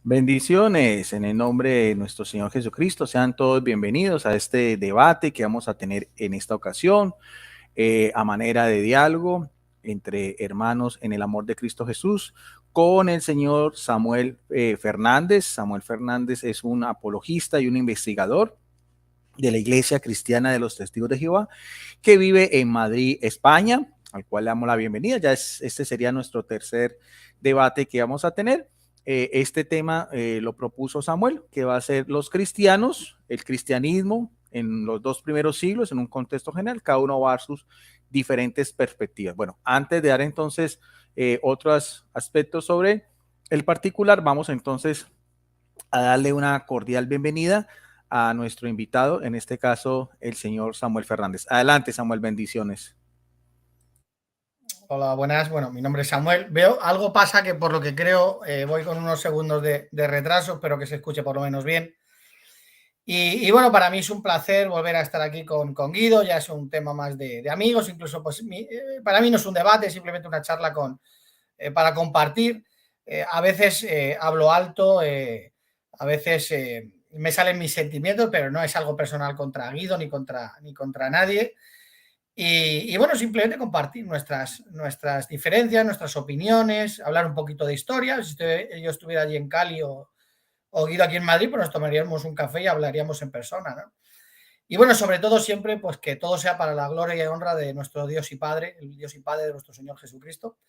Bendiciones en el nombre de nuestro Señor Jesucristo. Sean todos bienvenidos a este debate que vamos a tener en esta ocasión, a manera de diálogo entre hermanos en el amor de Cristo Jesús, con el señor Samuel Fernández. Samuel Fernández es un apologista y un investigador de la Iglesia Cristiana de los Testigos de Jehová, que vive en Madrid, España, al cual le damos la bienvenida. Este sería nuestro tercer debate que vamos a tener. Este tema lo propuso Samuel, que va a ser los cristianos, el cristianismo en los dos primeros siglos, en un contexto general, cada uno va a dar sus diferentes perspectivas. Bueno, antes de dar entonces otros aspectos sobre el particular, vamos entonces a darle una cordial bienvenida a nuestro invitado, en este caso el señor Samuel Fernández. Adelante, Samuel, bendiciones. Hola, buenas. Bueno, mi nombre es Samuel. Veo, algo pasa que por lo que creo voy con unos segundos de retraso, espero que se escuche por lo menos bien. Y bueno, para mí es un placer volver a estar aquí con Guido, ya es un tema más de amigos, incluso pues para mí no es un debate, es simplemente una charla para compartir. A veces hablo alto, a veces me salen mis sentimientos, pero no es algo personal contra Guido ni contra nadie. Y bueno, simplemente compartir nuestras diferencias, nuestras opiniones, hablar un poquito de historia. Si yo estuviera allí en Cali o Guido aquí en Madrid, pues nos tomaríamos un café y hablaríamos en persona, ¿no? Y bueno, sobre todo siempre, pues que todo sea para la gloria y honra de nuestro Dios y Padre, el Dios y Padre de nuestro Señor Jesucristo.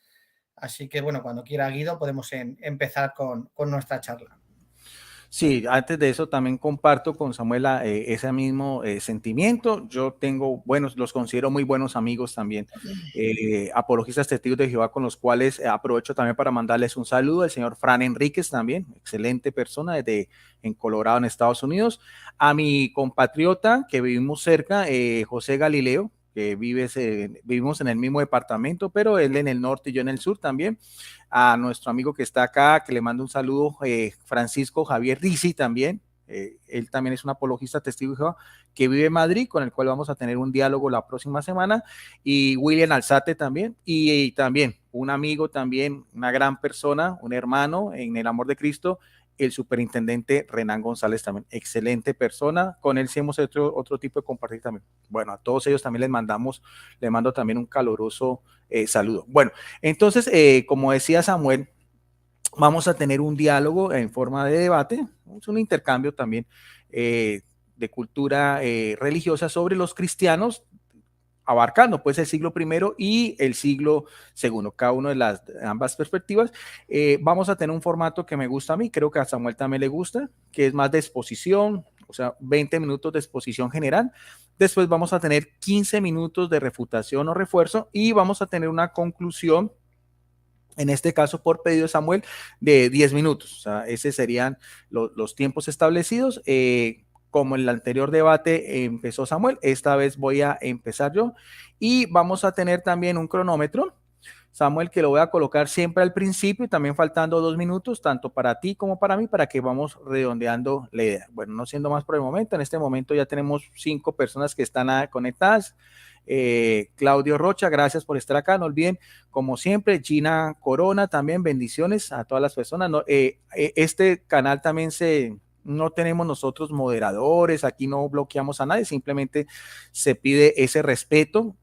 Así que bueno, cuando quiera Guido podemos empezar con nuestra charla. Sí, antes de eso también comparto con Samuel ese mismo sentimiento. Yo tengo buenos, los considero muy buenos amigos también, apologistas testigos de Jehová, con los cuales aprovecho también para mandarles un saludo. El señor Fran Enríquez también, excelente persona desde en Colorado, en Estados Unidos. A mi compatriota que vivimos cerca, José Galileo, que vivimos en el mismo departamento, pero él en el norte y yo en el sur también. A nuestro amigo que está acá, que le mando un saludo, Francisco Javier Rizzi también. Él también es un apologista testigo de Jehová que vive en Madrid, con el cual vamos a tener un diálogo la próxima semana. Y William Alzate también. Y también un amigo, también una gran persona, un hermano en el amor de Cristo, el superintendente Renan González también, excelente persona. Con él sí hemos hecho otro tipo de compartir también. Bueno, a todos ellos también les mando también un caluroso saludo. Bueno, entonces, como decía Samuel, vamos a tener un diálogo en forma de debate, es un intercambio también de cultura religiosa sobre los cristianos, abarcando pues el siglo primero y el siglo segundo, cada una de ambas perspectivas. Vamos a tener un formato que me gusta a mí, creo que a Samuel también le gusta, que es más de exposición, o sea, 20 minutos de exposición general. Después vamos a tener 15 minutos de refutación o refuerzo y vamos a tener una conclusión, en este caso por pedido de Samuel, de 10 minutos. O sea, esos serían los tiempos establecidos. Como en el anterior debate empezó Samuel, esta vez voy a empezar yo y vamos a tener también un cronómetro, Samuel, que lo voy a colocar siempre al principio y también faltando 2 minutos, tanto para ti como para mí, para que vamos redondeando la idea. Bueno, no siendo más por el momento, en este momento ya tenemos 5 personas que están conectadas. Claudio Rocha, gracias por estar acá. No olviden, como siempre, Gina Corona, también bendiciones a todas las personas. No, este canal también no tenemos nosotros moderadores, aquí no bloqueamos a nadie, simplemente se pide ese respeto,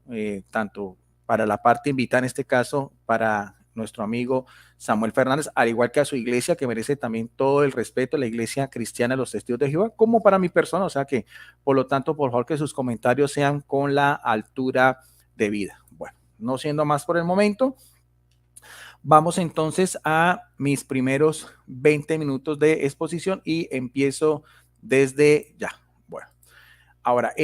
tanto para la parte invitada, en este caso, para nuestro amigo Samuel Fernández, al igual que a su iglesia, que merece también todo el respeto, la iglesia cristiana de los Testigos de Jehová, como para mi persona. O sea que, por lo tanto, por favor, que sus comentarios sean con la altura de vida. Bueno, no siendo más por el momento, vamos entonces a mis primeros 20 minutos de exposición y empiezo desde ya. Bueno, ahora,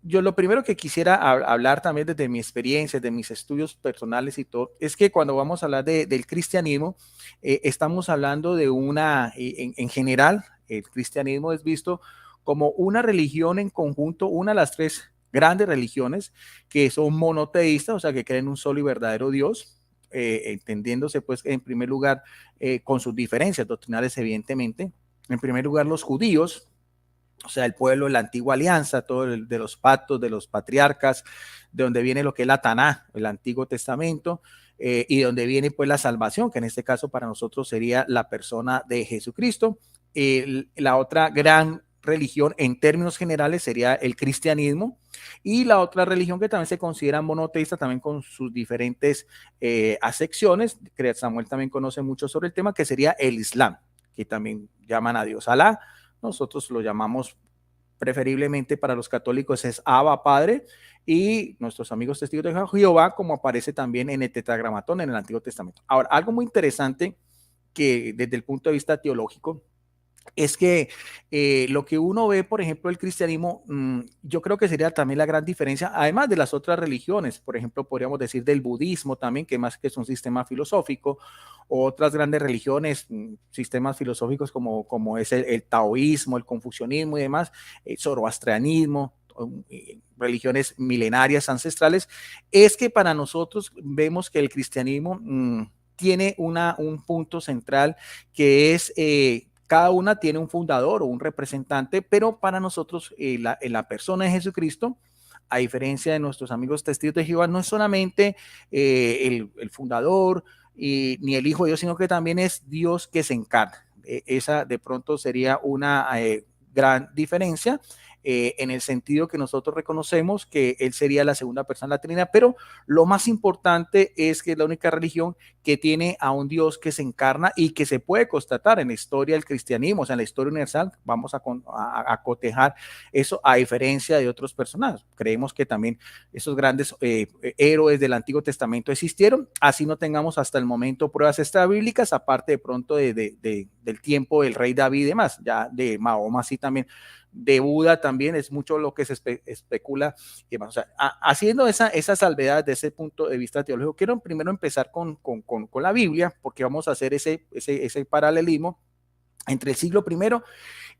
yo lo primero que quisiera hablar también desde mi experiencia, de mis estudios personales y todo, es que cuando vamos a hablar del cristianismo, estamos hablando de en general, el cristianismo es visto como una religión en conjunto, una de las 3 grandes religiones que son monoteístas, o sea, que creen un solo y verdadero Dios, entendiéndose pues en primer lugar con sus diferencias doctrinales, evidentemente. En primer lugar, los judíos, o sea, el pueblo de la antigua alianza, todo de los pactos, de los patriarcas, de donde viene lo que es la Taná, el Antiguo Testamento. y de donde viene pues la salvación, que en este caso para nosotros sería la persona de Jesucristo. La otra gran religión en términos generales sería el cristianismo, y la otra religión que también se considera monoteísta, también con sus diferentes acepciones, Samuel también conoce mucho sobre el tema, que sería el Islam, que también llaman a Dios Alá. Nosotros lo llamamos preferiblemente para los católicos es Abba Padre, y nuestros amigos testigos de Jehová, como aparece también en el Tetragramatón en el Antiguo Testamento. Ahora, algo muy interesante que desde el punto de vista teológico es que lo que uno ve, por ejemplo, el cristianismo, yo creo que sería también la gran diferencia, además de las otras religiones, por ejemplo, podríamos decir del budismo también, que más que es un sistema filosófico, o otras grandes religiones, sistemas filosóficos como es el taoísmo, el confucianismo y demás, zoroastrianismo, religiones milenarias, ancestrales, es que para nosotros vemos que el cristianismo tiene un punto central que es cada una tiene un fundador o un representante, pero para nosotros la persona de Jesucristo, a diferencia de nuestros amigos testigos de Jehová, no es solamente el fundador ni el Hijo de Dios, sino que también es Dios que se encarna. Esa de pronto sería una gran diferencia, en el sentido que nosotros reconocemos que Él sería la segunda persona de la Trinidad, pero lo más importante es que es la única religión que tiene a un Dios que se encarna y que se puede constatar en la historia del cristianismo, o sea, en la historia universal. Vamos a cotejar eso, a diferencia de otros personajes. Creemos que también esos grandes héroes del Antiguo Testamento existieron, así no tengamos hasta el momento pruebas extrabíblicas, aparte de pronto del tiempo del rey David y demás, ya de Mahoma sí también, de Buda también es mucho lo que se especula. O sea, haciendo esa salvedad desde ese punto de vista teológico, quiero primero empezar con la Biblia, porque vamos a hacer ese paralelismo entre el siglo I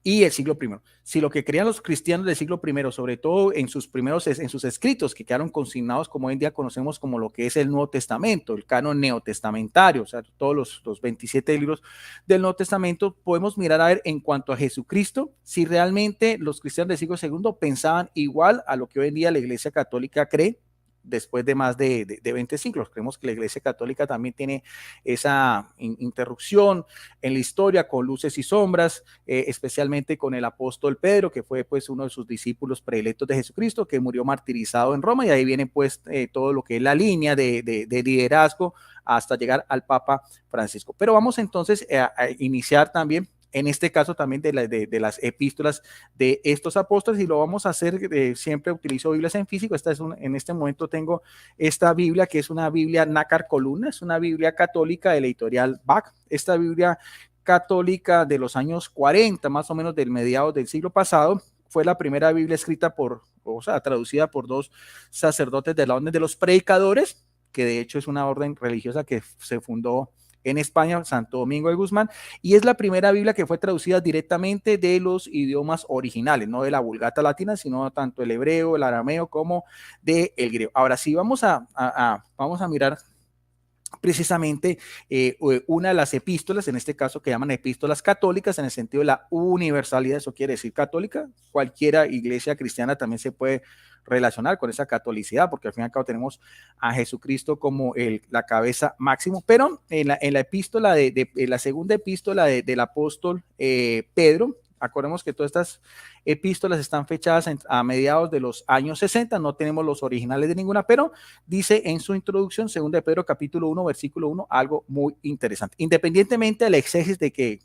y el siglo I. Si lo que creían los cristianos del siglo I, sobre todo en sus escritos que quedaron consignados, como hoy en día conocemos como lo que es el Nuevo Testamento, el canon neotestamentario, o sea, todos los 27 libros del Nuevo Testamento, podemos mirar a ver en cuanto a Jesucristo, si realmente los cristianos del siglo II pensaban igual a lo que hoy en día la Iglesia Católica cree, después de más de 20 siglos. Creemos que la Iglesia Católica también tiene esa interrupción en la historia con luces y sombras, especialmente con el apóstol Pedro, que fue pues uno de sus discípulos predilectos de Jesucristo, que murió martirizado en Roma, y ahí viene pues todo lo que es la línea de liderazgo hasta llegar al Papa Francisco. Pero vamos entonces a iniciar también en este caso también de las epístolas de estos apóstoles, y lo vamos a hacer, siempre utilizo Biblias en físico. En este momento tengo esta Biblia, que es una Biblia nácar columna, es una Biblia católica de la editorial Bach. Esta Biblia católica de los años 40, más o menos del mediados del siglo pasado, fue la primera Biblia escrita traducida por dos sacerdotes de la orden de los predicadores, que de hecho es una orden religiosa que se fundó en España, Santo Domingo de Guzmán, y es la primera Biblia que fue traducida directamente de los idiomas originales, no de la Vulgata latina, sino tanto el hebreo, el arameo, como del griego. Ahora sí, vamos a mirar precisamente una de las epístolas, en este caso que llaman epístolas católicas, en el sentido de la universalidad. Eso quiere decir católica, cualquiera iglesia cristiana también se puede relacionar con esa catolicidad, porque al fin y al cabo tenemos a Jesucristo como la cabeza máximo. Pero en la epístola la segunda epístola del apóstol Pedro, acordemos que todas estas epístolas están fechadas a mediados de los años 60, no tenemos los originales de ninguna, pero dice en su introducción, 2 de Pedro capítulo 1, versículo 1, algo muy interesante. Independientemente del exégesis de que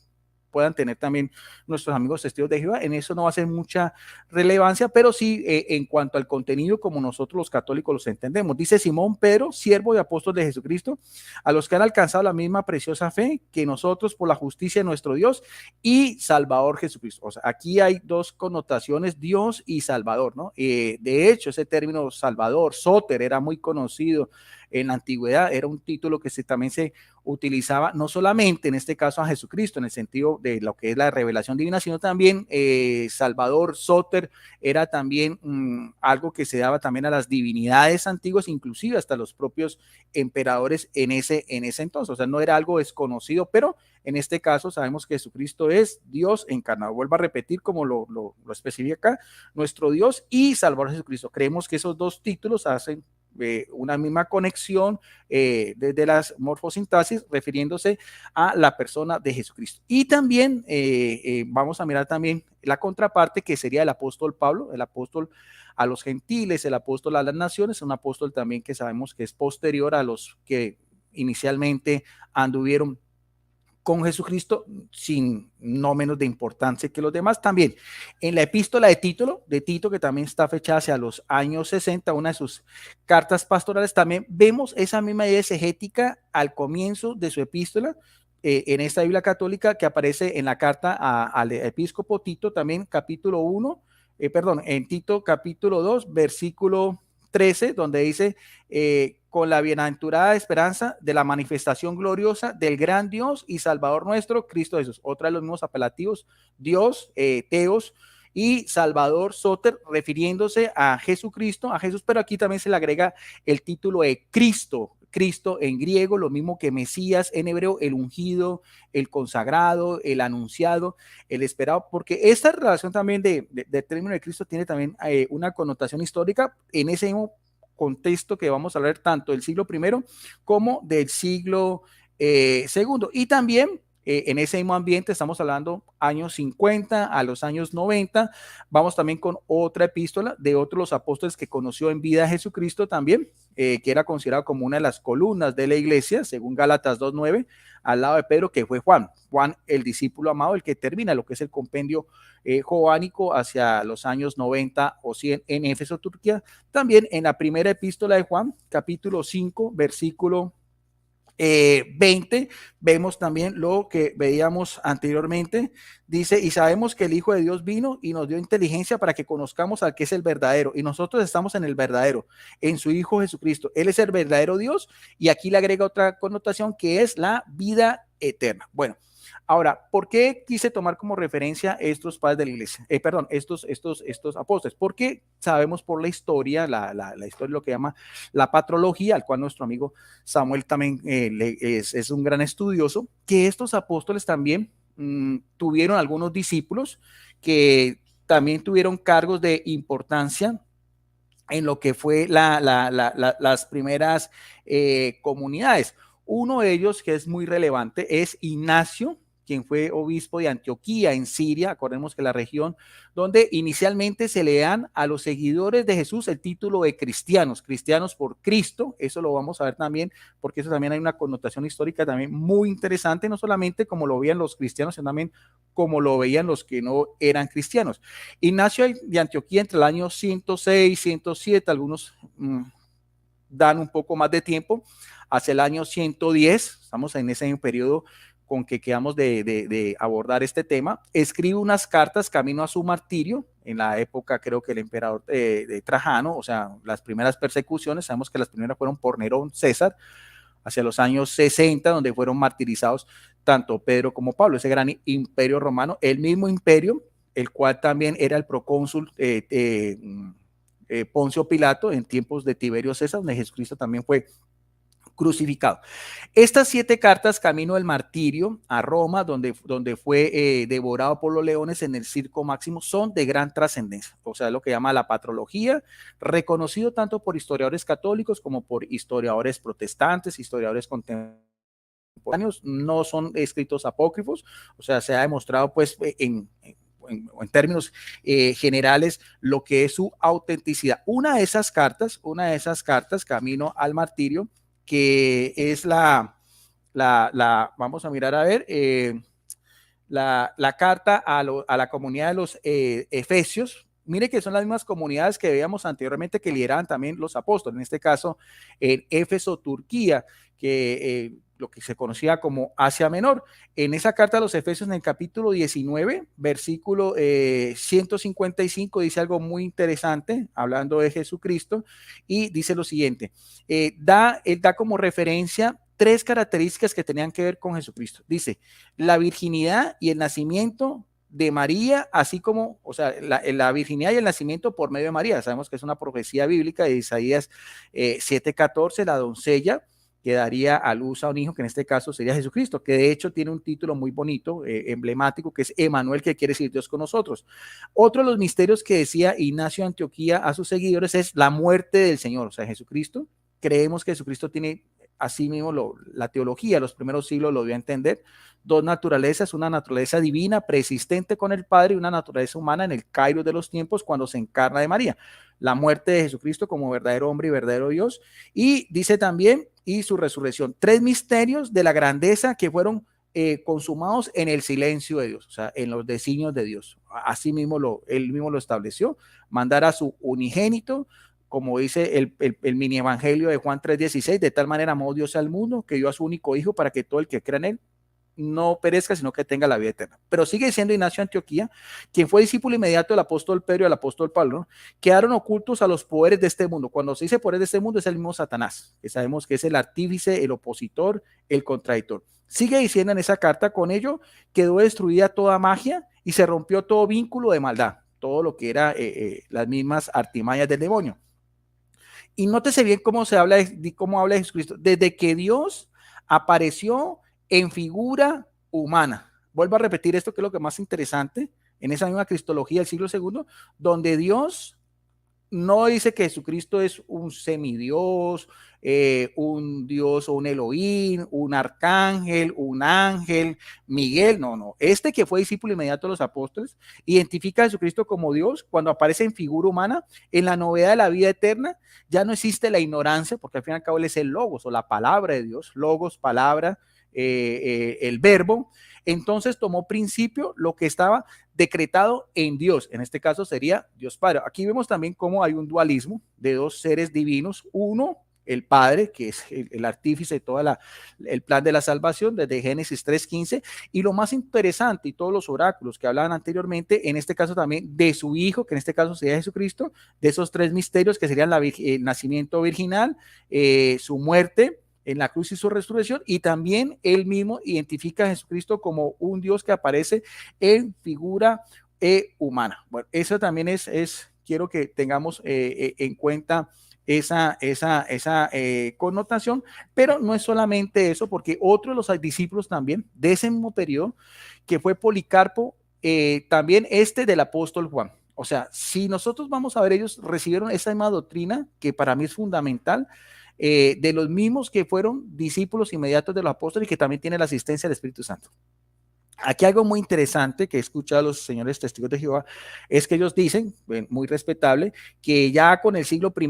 puedan tener también nuestros amigos testigos de Jehová, en eso no va a ser mucha relevancia, pero sí en cuanto al contenido, como nosotros los católicos los entendemos. Dice Simón Pedro, siervo y apóstol de Jesucristo, a los que han alcanzado la misma preciosa fe que nosotros, por la justicia de nuestro Dios y Salvador Jesucristo. O sea, aquí hay dos connotaciones, Dios y Salvador, ¿no? De hecho, ese término Salvador, Soter, era muy conocido en la antigüedad, era un título que también se utilizaba no solamente en este caso a Jesucristo en el sentido de lo que es la revelación divina, sino también Salvador, Soter, era también algo que se daba también a las divinidades antiguas, inclusive hasta los propios emperadores en ese entonces. O sea, no era algo desconocido, pero en este caso sabemos que Jesucristo es Dios encarnado. Vuelvo a repetir como lo especifica acá, nuestro Dios y Salvador Jesucristo. Creemos que esos dos títulos hacen una misma conexión desde las morfosintaxis, refiriéndose a la persona de Jesucristo. Y también vamos a mirar también la contraparte, que sería el apóstol Pablo, el apóstol a los gentiles, el apóstol a las naciones, un apóstol también que sabemos que es posterior a los que inicialmente anduvieron con Jesucristo, sin no menos de importancia que los demás. También en la epístola de Tito, que también está fechada hacia los años 60, una de sus cartas pastorales, también vemos esa misma idea exegética al comienzo de su epístola, en esta Biblia católica, que aparece en la carta al episcopo Tito, también capítulo 1, en Tito capítulo 2, versículo 13, donde dice, con la bienaventurada esperanza de la manifestación gloriosa del gran Dios y Salvador nuestro, Cristo Jesús. Otra de los mismos apelativos, Dios, Teos, y Salvador, Soter, refiriéndose a Jesucristo, a Jesús, pero aquí también se le agrega el título de Cristo, Cristo en griego, lo mismo que Mesías en hebreo, el ungido, el consagrado, el anunciado, el esperado, porque esta relación también de término de Cristo tiene también una connotación histórica en ese mismo contexto que vamos a hablar tanto del siglo I como del siglo II. Y también en ese mismo ambiente, estamos hablando años 50 a los años 90, vamos también con otra epístola de otros los apóstoles que conoció en vida a Jesucristo también, que era considerado como una de las columnas de la iglesia, según Gálatas 2:9, al lado de Pedro, que fue Juan, el discípulo amado, el que termina lo que es el compendio joánico hacia los años 90 o 100 en Éfeso, Turquía. También en la primera epístola de Juan, capítulo 5, versículo 20, vemos también lo que veíamos anteriormente. Dice, y sabemos que el Hijo de Dios vino y nos dio inteligencia para que conozcamos al que es el verdadero, y nosotros estamos en el verdadero, en su Hijo Jesucristo. Él es el verdadero Dios, y aquí le agrega otra connotación que es la vida eterna. Bueno, ahora, ¿por qué quise tomar como referencia estos padres de la iglesia? Estos apóstoles, porque sabemos por la historia, la historia, lo que llama la patrología, al cual nuestro amigo Samuel también es un gran estudioso, que estos apóstoles también tuvieron algunos discípulos que también tuvieron cargos de importancia en lo que fue las primeras comunidades. Uno de ellos que es muy relevante es Ignacio, quien fue obispo de Antioquía en Siria. Acordemos que la región donde inicialmente se le dan a los seguidores de Jesús el título de cristianos, cristianos por Cristo. Eso lo vamos a ver también, porque eso también hay una connotación histórica también muy interesante, no solamente como lo veían los cristianos, sino también como lo veían los que no eran cristianos. Ignacio de Antioquía entre el año 106, 107, algunos dan un poco más de tiempo, hacia el año 110, estamos en ese periodo con que quedamos de abordar este tema, escribe unas cartas camino a su martirio, en la época creo que el emperador de Trajano, o sea, las primeras persecuciones, sabemos que las primeras fueron por Nerón César, hacia los años 60, donde fueron martirizados tanto Pedro como Pablo, ese gran imperio romano, el mismo imperio, el cual también era el procónsul Poncio Pilato en tiempos de Tiberio César, donde Jesucristo también fue crucificado. Estas 7 cartas camino del martirio a Roma, donde fue devorado por los leones en el Circo Máximo, son de gran trascendencia, o sea, lo que llama la patrología, reconocido tanto por historiadores católicos como por historiadores protestantes, historiadores contemporáneos, no son escritos apócrifos, o sea, se ha demostrado pues en términos generales lo que es su autenticidad. Una de esas cartas, camino al martirio, que es vamos a mirar a ver, la carta a la comunidad de los efesios. Mire que son las mismas comunidades que veíamos anteriormente que lideraban también los apóstoles, en este caso en Éfeso, Turquía, que lo que se conocía como Asia Menor. En esa carta a los Efesios, en el capítulo 19, versículo 155, dice algo muy interesante, hablando de Jesucristo, y dice lo siguiente, él da como referencia 3 características que tenían que ver con Jesucristo. Dice, la virginidad y el nacimiento de María, así como, o sea, la virginidad y el nacimiento por medio de María. Sabemos que es una profecía bíblica de Isaías 7:14, la doncella que daría a luz a un hijo, que en este caso sería Jesucristo, que de hecho tiene un título muy bonito, emblemático, que es Emanuel, que quiere decir Dios con nosotros. Otro de los misterios que decía Ignacio de Antioquía a sus seguidores es la muerte del Señor, o sea, Jesucristo. Creemos que Jesucristo tiene, así mismo la teología, los primeros siglos lo dio a entender, dos naturalezas, una naturaleza divina, preexistente con el Padre, y una naturaleza humana en el Kairos de los tiempos, cuando se encarna de María. La muerte de Jesucristo como verdadero hombre y verdadero Dios, y dice también, y su resurrección. Tres misterios de la grandeza que fueron consumados en el silencio de Dios, o sea, en los designios de Dios. Así mismo él mismo lo estableció, mandar a su unigénito, como dice el mini evangelio de Juan 3:16, de tal manera amó Dios al mundo que dio a su único hijo para que todo el que crea en él no perezca, sino que tenga la vida eterna. Pero sigue siendo Ignacio de Antioquía, quien fue discípulo inmediato del apóstol Pedro y del apóstol Pablo, ¿no? Quedaron ocultos a los poderes de este mundo. Cuando se dice poderes de este mundo, es el mismo Satanás, que sabemos que es el artífice, el opositor, el contradictor. Sigue diciendo en esa carta, con ello quedó destruida toda magia y se rompió todo vínculo de maldad, todo lo que era las mismas artimañas del demonio. Y nótese bien cómo habla Jesucristo, desde que Dios apareció en figura humana. Vuelvo a repetir esto, que es lo que más interesante en esa misma cristología del siglo II, donde Dios no dice que Jesucristo es un semidios, un dios o un Elohim, un arcángel, un ángel, Miguel, no. Este que fue discípulo inmediato de los apóstoles, identifica a Jesucristo como Dios cuando aparece en figura humana, en la novedad de la vida eterna. Ya no existe la ignorancia, porque al fin y al cabo él es el logos o la palabra de Dios, logos, palabra, el verbo. Entonces tomó principio lo que estaba decretado en Dios, en este caso sería Dios Padre. Aquí vemos también cómo hay un dualismo de dos seres divinos, uno, el Padre, que es el artífice de todo el plan de la salvación desde Génesis 3:15, y lo más interesante, y todos los oráculos que hablaban anteriormente, en este caso también de su Hijo, que en este caso sería Jesucristo, de esos tres misterios que serían el nacimiento virginal, su muerte en la cruz y su resurrección, y también él mismo identifica a Jesucristo como un Dios que aparece en figura humana. Bueno, eso también quiero que tengamos en cuenta esa connotación, pero no es solamente eso, porque otro de los discípulos también de ese mismo periodo, que fue Policarpo, también del apóstol Juan. O sea, si nosotros vamos a ver, ellos recibieron esa misma doctrina, que para mí es fundamental, de los mismos que fueron discípulos inmediatos de los apóstoles y que también tiene la asistencia del Espíritu Santo. Aquí algo muy interesante que he escuchado a los señores testigos de Jehová es que ellos dicen, muy respetable, que ya con el siglo I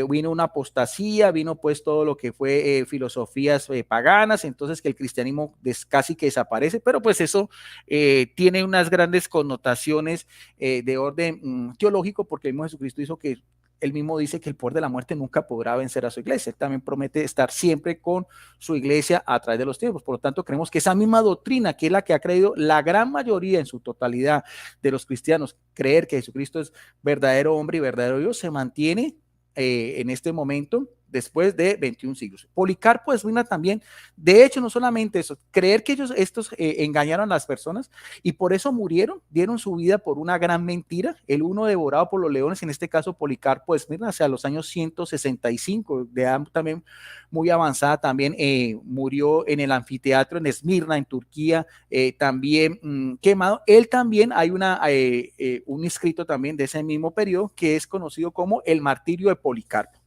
vino una apostasía, vino pues todo lo que fue filosofías paganas, entonces que el cristianismo casi que desaparece, pero pues eso tiene unas grandes connotaciones de orden teológico, porque el mismo Jesucristo hizo que él mismo dice que el poder de la muerte nunca podrá vencer a su iglesia. Él también promete estar siempre con su iglesia a través de los tiempos. Por lo tanto, creemos que esa misma doctrina, que es la que ha creído la gran mayoría en su totalidad de los cristianos, creer que Jesucristo es verdadero hombre y verdadero Dios, se mantiene en este momento después de 21 siglos. Policarpo de Esmirna también, de hecho, no solamente eso, creer que estos engañaron a las personas y por eso murieron, dieron su vida por una gran mentira, el uno devorado por los leones, en este caso Policarpo de Esmirna, hacia los años 165, de edad también muy avanzada, también murió en el anfiteatro en Esmirna, en Turquía, también quemado. Él también, hay un escrito también de ese mismo periodo que es conocido como el martirio de Policarpo.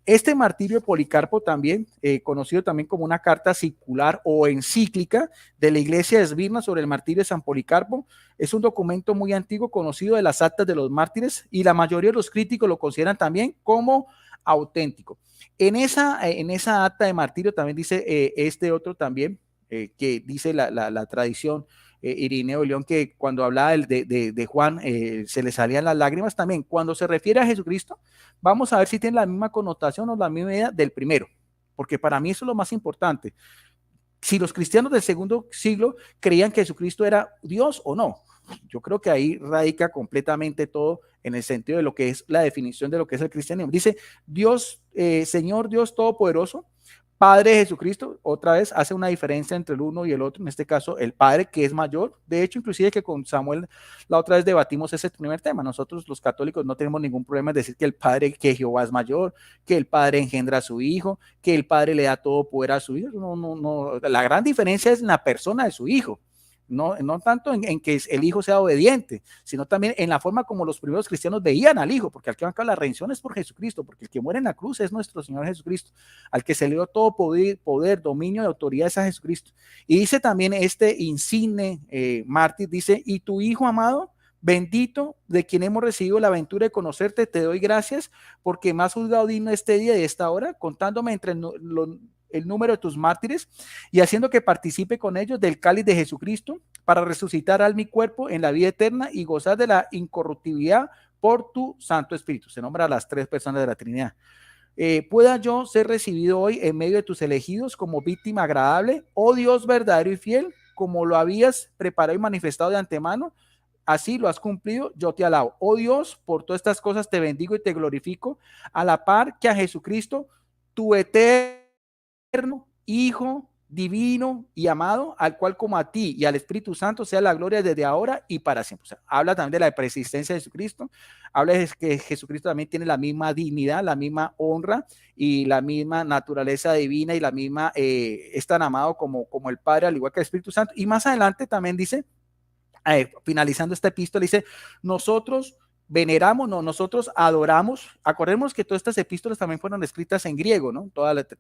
Este martirio de Policarpo también, conocido también como una carta circular o encíclica de la iglesia de Esmirna sobre el martirio de San Policarpo, es un documento muy antiguo conocido de las actas de los mártires y la mayoría de los críticos lo consideran también como auténtico. En esa acta de martirio también dice este otro también, que dice la tradición, Irineo de León, que cuando hablaba de Juan se le salían las lágrimas también. Cuando se refiere a Jesucristo, vamos a ver si tiene la misma connotación o la misma idea del primero, porque para mí eso es lo más importante. Si los cristianos del segundo siglo creían que Jesucristo era Dios o no, yo creo que ahí radica completamente todo en el sentido de lo que es la definición de lo que es el cristianismo. Dice Dios, Señor Dios Todopoderoso, Padre de Jesucristo, otra vez hace una diferencia entre el uno y el otro, en este caso el Padre que es mayor. De hecho, inclusive que con Samuel la otra vez debatimos ese primer tema. Nosotros los católicos no tenemos ningún problema en decir que el Padre, que Jehová es mayor, que el Padre engendra a su Hijo, que el Padre le da todo poder a su Hijo. No. La gran diferencia es en la persona de su Hijo. No tanto en que el Hijo sea obediente, sino también en la forma como los primeros cristianos veían al Hijo, porque al que van a la redención es por Jesucristo, porque el que muere en la cruz es nuestro Señor Jesucristo, al que se le dio todo poder, dominio y autoridad es a Jesucristo. Y dice también este insigne mártir, dice, y tu Hijo amado, bendito, de quien hemos recibido la aventura de conocerte, te doy gracias, porque me has juzgado digno este día y esta hora, contándome entre el número de tus mártires y haciendo que participe con ellos del cáliz de Jesucristo para resucitar al mi cuerpo en la vida eterna y gozar de la incorruptibilidad por tu Santo Espíritu. Se nombra a las tres personas de la Trinidad. Pueda yo ser recibido hoy en medio de tus elegidos como víctima agradable, oh Dios verdadero y fiel, como lo habías preparado y manifestado de antemano, así lo has cumplido, yo te alabo. Oh Dios, por todas estas cosas te bendigo y te glorifico, a la par que a Jesucristo, tu eterno Hijo divino y amado, al cual como a ti y al Espíritu Santo sea la gloria desde ahora y para siempre. O sea, habla también de la preexistencia de Jesucristo, habla de que Jesucristo también tiene la misma dignidad, la misma honra y la misma naturaleza divina y la misma, es tan amado como el Padre, al igual que el Espíritu Santo. Y más adelante también dice, finalizando esta epístola, dice, nosotros veneramos, no, nosotros adoramos. Acordemos que todas estas epístolas también fueron escritas en griego, ¿no?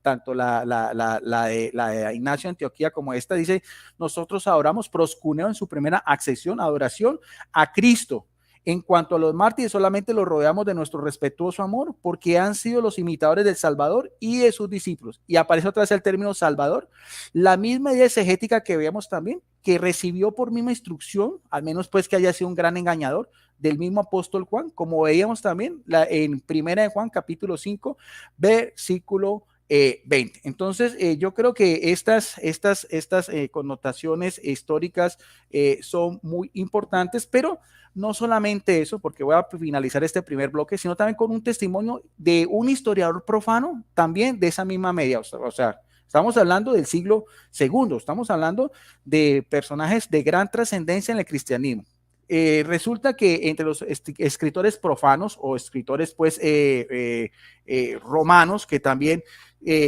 Tanto la de Ignacio de Antioquía como esta dice, nosotros adoramos, proscuneo en su primera accesión, adoración a Cristo. En cuanto a los mártires, solamente los rodeamos de nuestro respetuoso amor, porque han sido los imitadores del Salvador y de sus discípulos. Y aparece otra vez el término Salvador, la misma idea exegética que veamos también, que recibió por misma instrucción, al menos pues que haya sido un gran engañador, del mismo apóstol Juan, como veíamos también en primera de Juan, capítulo 5, versículo 20. Entonces, yo creo que estas connotaciones históricas son muy importantes, pero no solamente eso, porque voy a finalizar este primer bloque, sino también con un testimonio de un historiador profano, también de esa misma media, o sea, estamos hablando del siglo segundo, estamos hablando de personajes de gran trascendencia en el cristianismo. Resulta que entre los escritores profanos o escritores pues romanos que también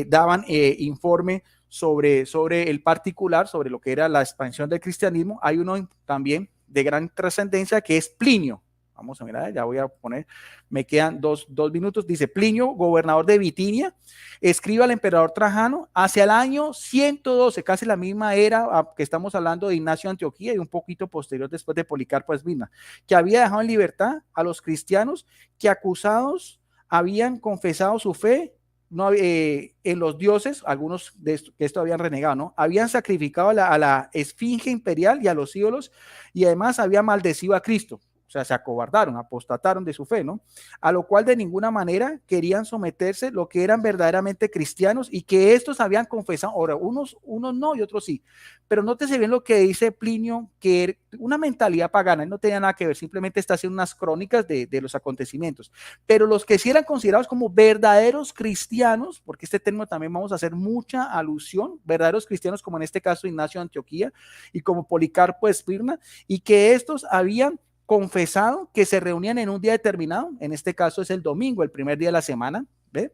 daban informe sobre el particular, sobre lo que era la expansión del cristianismo, hay uno también de gran trascendencia que es Plinio. Vamos a mirar, ya voy a poner, me quedan dos minutos. Dice Plinio, gobernador de Bitinia, escribe al emperador Trajano hacia el año 112, casi la misma era que estamos hablando de Ignacio de Antioquía y un poquito posterior después de Policarpo Esmirna, que había dejado en libertad a los cristianos que acusados habían confesado su fe no, en los dioses, algunos de esto habían renegado, ¿no? Habían sacrificado a la esfinge imperial y a los ídolos y además habían maldecido a Cristo. O sea, se acobardaron, apostataron de su fe, ¿no? A lo cual de ninguna manera querían someterse lo que eran verdaderamente cristianos y que estos habían confesado. Ahora, unos no y otros sí. Pero nótese bien lo que dice Plinio, que una mentalidad pagana, no tenía nada que ver, simplemente está haciendo unas crónicas de los acontecimientos. Pero los que sí eran considerados como verdaderos cristianos, porque este término también vamos a hacer mucha alusión, verdaderos cristianos como en este caso Ignacio de Antioquía y como Policarpo de Esmirna, y que estos habían confesado que se reunían en un día determinado, en este caso es el domingo, el primer día de la semana, ¿ve?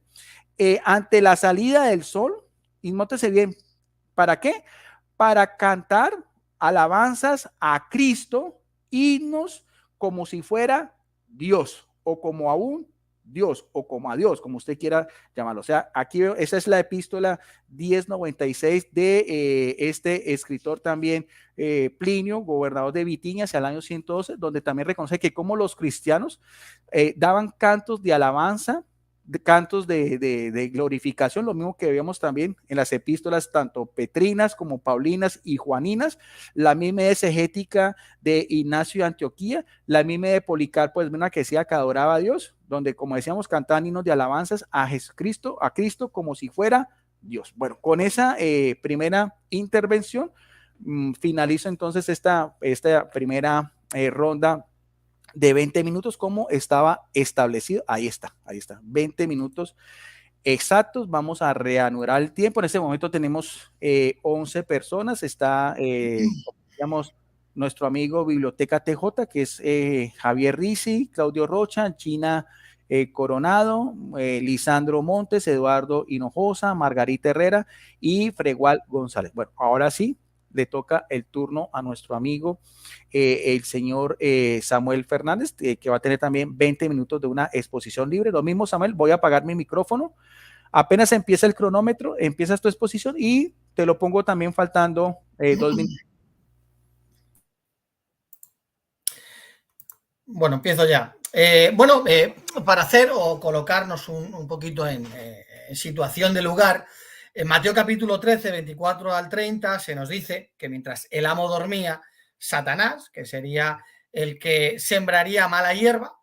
Ante la salida del sol, y nótese bien, ¿para qué? Para cantar alabanzas a Cristo, himnos como si fuera Dios o como aún Dios o como a Dios, como usted quiera llamarlo. O sea, aquí esa es la epístola 1096 de este escritor también, Plinio, gobernador de Bitinia, hacia el año 112, donde también reconoce que como los cristianos daban cantos de alabanza, cantos de glorificación, lo mismo que vemos también en las epístolas tanto petrinas como paulinas y juaninas, la misma exegética de Ignacio de Antioquía, la misma de Policarpo de Esmirna que decía que adoraba a Dios, donde como decíamos cantaban himnos de alabanzas a Jesucristo, a Cristo como si fuera Dios. Bueno, con esa primera intervención finalizo entonces esta primera ronda de 20 minutos como estaba establecido. Ahí está, 20 minutos exactos, vamos a reanudar el tiempo. En este momento tenemos 11 personas. Está, digamos, nuestro amigo Biblioteca TJ, que es Javier Risi, Claudio Rocha, Gina Coronado, Lisandro Montes, Eduardo Hinojosa, Margarita Herrera y Fregual González. Bueno, ahora sí, le toca el turno a nuestro amigo, el señor Samuel Fernández, que va a tener también 20 minutos de una exposición libre. Lo mismo, Samuel, voy a apagar mi micrófono. Apenas empieza el cronómetro, empiezas tu exposición y te lo pongo también faltando 2 minutos. Bueno, empiezo ya. Para hacer o colocarnos un poquito en situación de lugar, en Mateo capítulo 13, 24 al 30, se nos dice que mientras el amo dormía, Satanás, que sería el que sembraría mala hierba,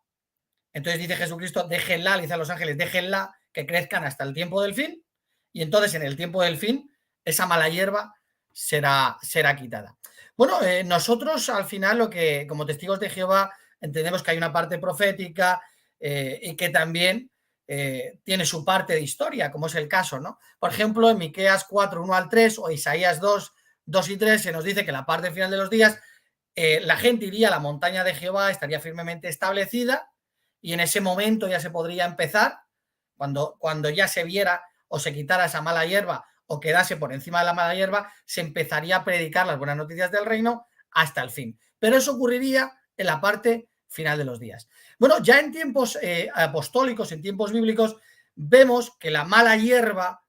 entonces dice Jesucristo, déjenla, le dice a los ángeles, déjenla que crezcan hasta el tiempo del fin, y entonces en el tiempo del fin, esa mala hierba será quitada. Bueno, nosotros al final lo que, como testigos de Jehová, entendemos que hay una parte profética y que también tiene su parte de historia, como es el caso, ¿no? Por ejemplo, en Miqueas 4, 1 al 3 o Isaías 2, 2 y 3 se nos dice que la parte final de los días la gente iría a la montaña de Jehová, estaría firmemente establecida y en ese momento ya se podría empezar, cuando ya se viera o se quitara esa mala hierba o quedase por encima de la mala hierba, se empezaría a predicar las buenas noticias del reino hasta el fin. Pero eso ocurriría en la parte final de los días. Bueno, ya en tiempos apostólicos, en tiempos bíblicos, vemos que la mala hierba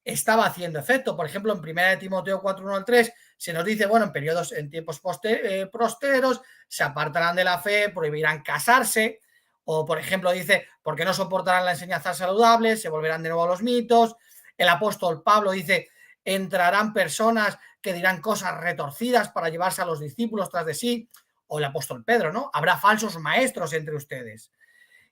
estaba haciendo efecto. Por ejemplo, en 1 Timoteo 4, 1 al 3 se nos dice, bueno, en tiempos posteros se apartarán de la fe, prohibirán casarse, o por ejemplo dice, porque no soportarán la enseñanza saludable, se volverán de nuevo a los mitos. El apóstol Pablo dice, entrarán personas que dirán cosas retorcidas para llevarse a los discípulos tras de sí, o el apóstol Pedro, ¿no? Habrá falsos maestros entre ustedes.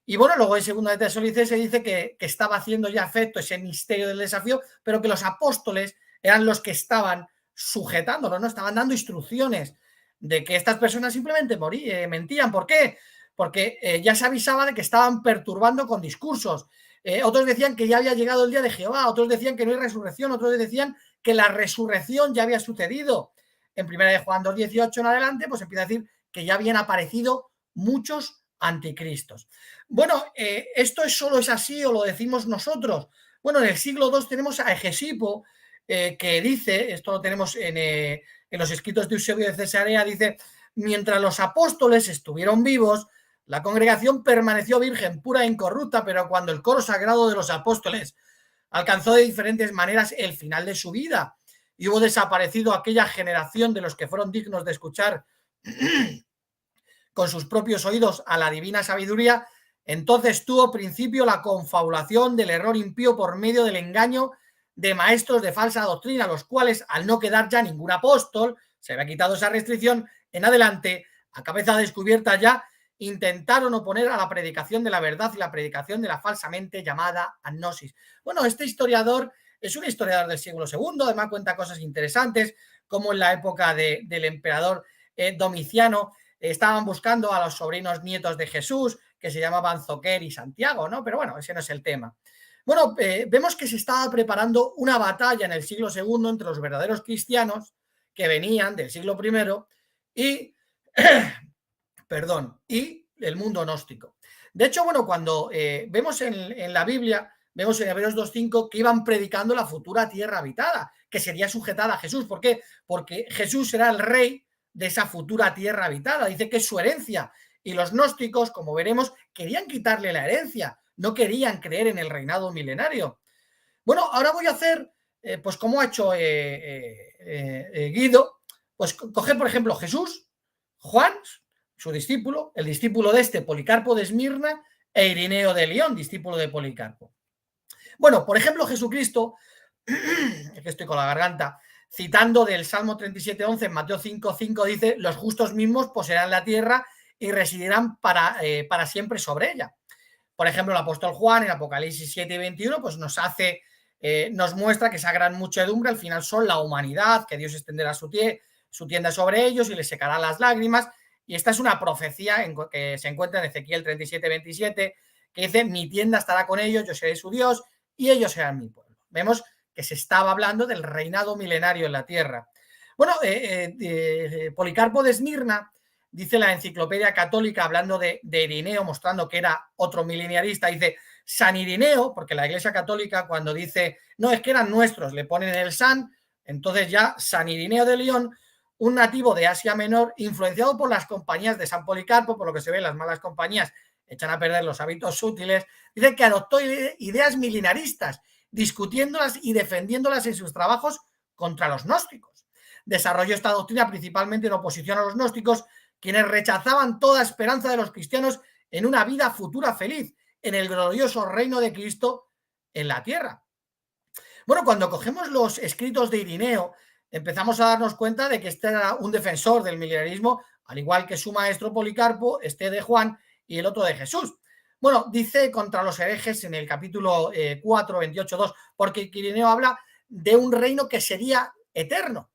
Y bueno, luego en 2 de Tesalonicenses se dice que estaba haciendo ya efecto ese misterio del desafío, pero que los apóstoles eran los que estaban sujetándolo, ¿no? Estaban dando instrucciones de que estas personas simplemente mentían. ¿Por qué? Porque ya se avisaba de que estaban perturbando con discursos. Otros decían que ya había llegado el día de Jehová, otros decían que no hay resurrección, otros decían que la resurrección ya había sucedido. En 1 de Juan 2:18 en adelante, pues empieza a decir que ya habían aparecido muchos anticristos. Bueno, ¿esto solo es así o lo decimos nosotros? Bueno, en el siglo II tenemos a Hegesipo, que dice, esto lo tenemos en los escritos de Eusebio de Cesarea, dice, mientras los apóstoles estuvieron vivos, la congregación permaneció virgen, pura e incorrupta, pero cuando el coro sagrado de los apóstoles alcanzó de diferentes maneras el final de su vida y hubo desaparecido aquella generación de los que fueron dignos de escuchar con sus propios oídos a la divina sabiduría, entonces tuvo principio la confabulación del error impío por medio del engaño de maestros de falsa doctrina, los cuales, al no quedar ya ningún apóstol, se había quitado esa restricción, en adelante, a cabeza descubierta ya, intentaron oponer a la predicación de la verdad y la predicación de la falsamente llamada agnosis. Bueno, este historiador es un historiador del siglo II, además cuenta cosas interesantes, como en la época del emperador Domiciano, estaban buscando a los sobrinos nietos de Jesús, que se llamaban Zoquer y Santiago, ¿no? Pero bueno, ese no es el tema. Bueno, vemos que se estaba preparando una batalla en el siglo II entre los verdaderos cristianos que venían del siglo I y, y el mundo gnóstico. De hecho, bueno, cuando vemos en la Biblia, vemos en Hebreos 2:5 que iban predicando la futura tierra habitada, que sería sujetada a Jesús. ¿Por qué? Porque Jesús era el rey de esa futura tierra habitada, dice que es su herencia, y los gnósticos, como veremos, querían quitarle la herencia, no querían creer en el reinado milenario. Bueno, ahora voy a hacer, pues como ha hecho Guido, pues coger, por ejemplo, Jesús, Juan, su discípulo, el discípulo de este, Policarpo de Esmirna, e Irineo de León, discípulo de Policarpo. Bueno, por ejemplo, Jesucristo, que estoy con la garganta, citando del Salmo 37:11, en Mateo 5:5 dice, los justos mismos poseerán la tierra y residirán para siempre sobre ella. Por ejemplo, el apóstol Juan, en Apocalipsis 7:21, pues nos muestra que esa gran muchedumbre al final son la humanidad, que Dios extenderá su tienda sobre ellos y les secará las lágrimas. Y esta es una profecía que se encuentra en Ezequiel 37:27, que dice, mi tienda estará con ellos, yo seré su Dios, y ellos serán mi pueblo. Vemos que se estaba hablando del reinado milenario en la tierra. Bueno, Policarpo de Esmirna, dice la enciclopedia católica, hablando de Irineo, mostrando que era otro mileniarista, dice San Irineo, porque la Iglesia Católica cuando dice, no, es que eran nuestros, le ponen el San, entonces ya San Irineo de León, un nativo de Asia Menor, influenciado por las compañías de San Policarpo, por lo que se ve, las malas compañías echan a perder los hábitos útiles, dice que adoptó ideas milenaristas, discutiéndolas y defendiéndolas en sus trabajos contra los gnósticos. Desarrolló esta doctrina principalmente en oposición a los gnósticos, quienes rechazaban toda esperanza de los cristianos en una vida futura feliz, en el glorioso reino de Cristo en la tierra. Bueno, cuando cogemos los escritos de Irineo, empezamos a darnos cuenta de que este era un defensor del milenarismo, al igual que su maestro Policarpo, este de Juan y el otro de Jesús. Bueno, dice contra los herejes en el capítulo 4, 28, 2, porque Irineo habla de un reino que sería eterno.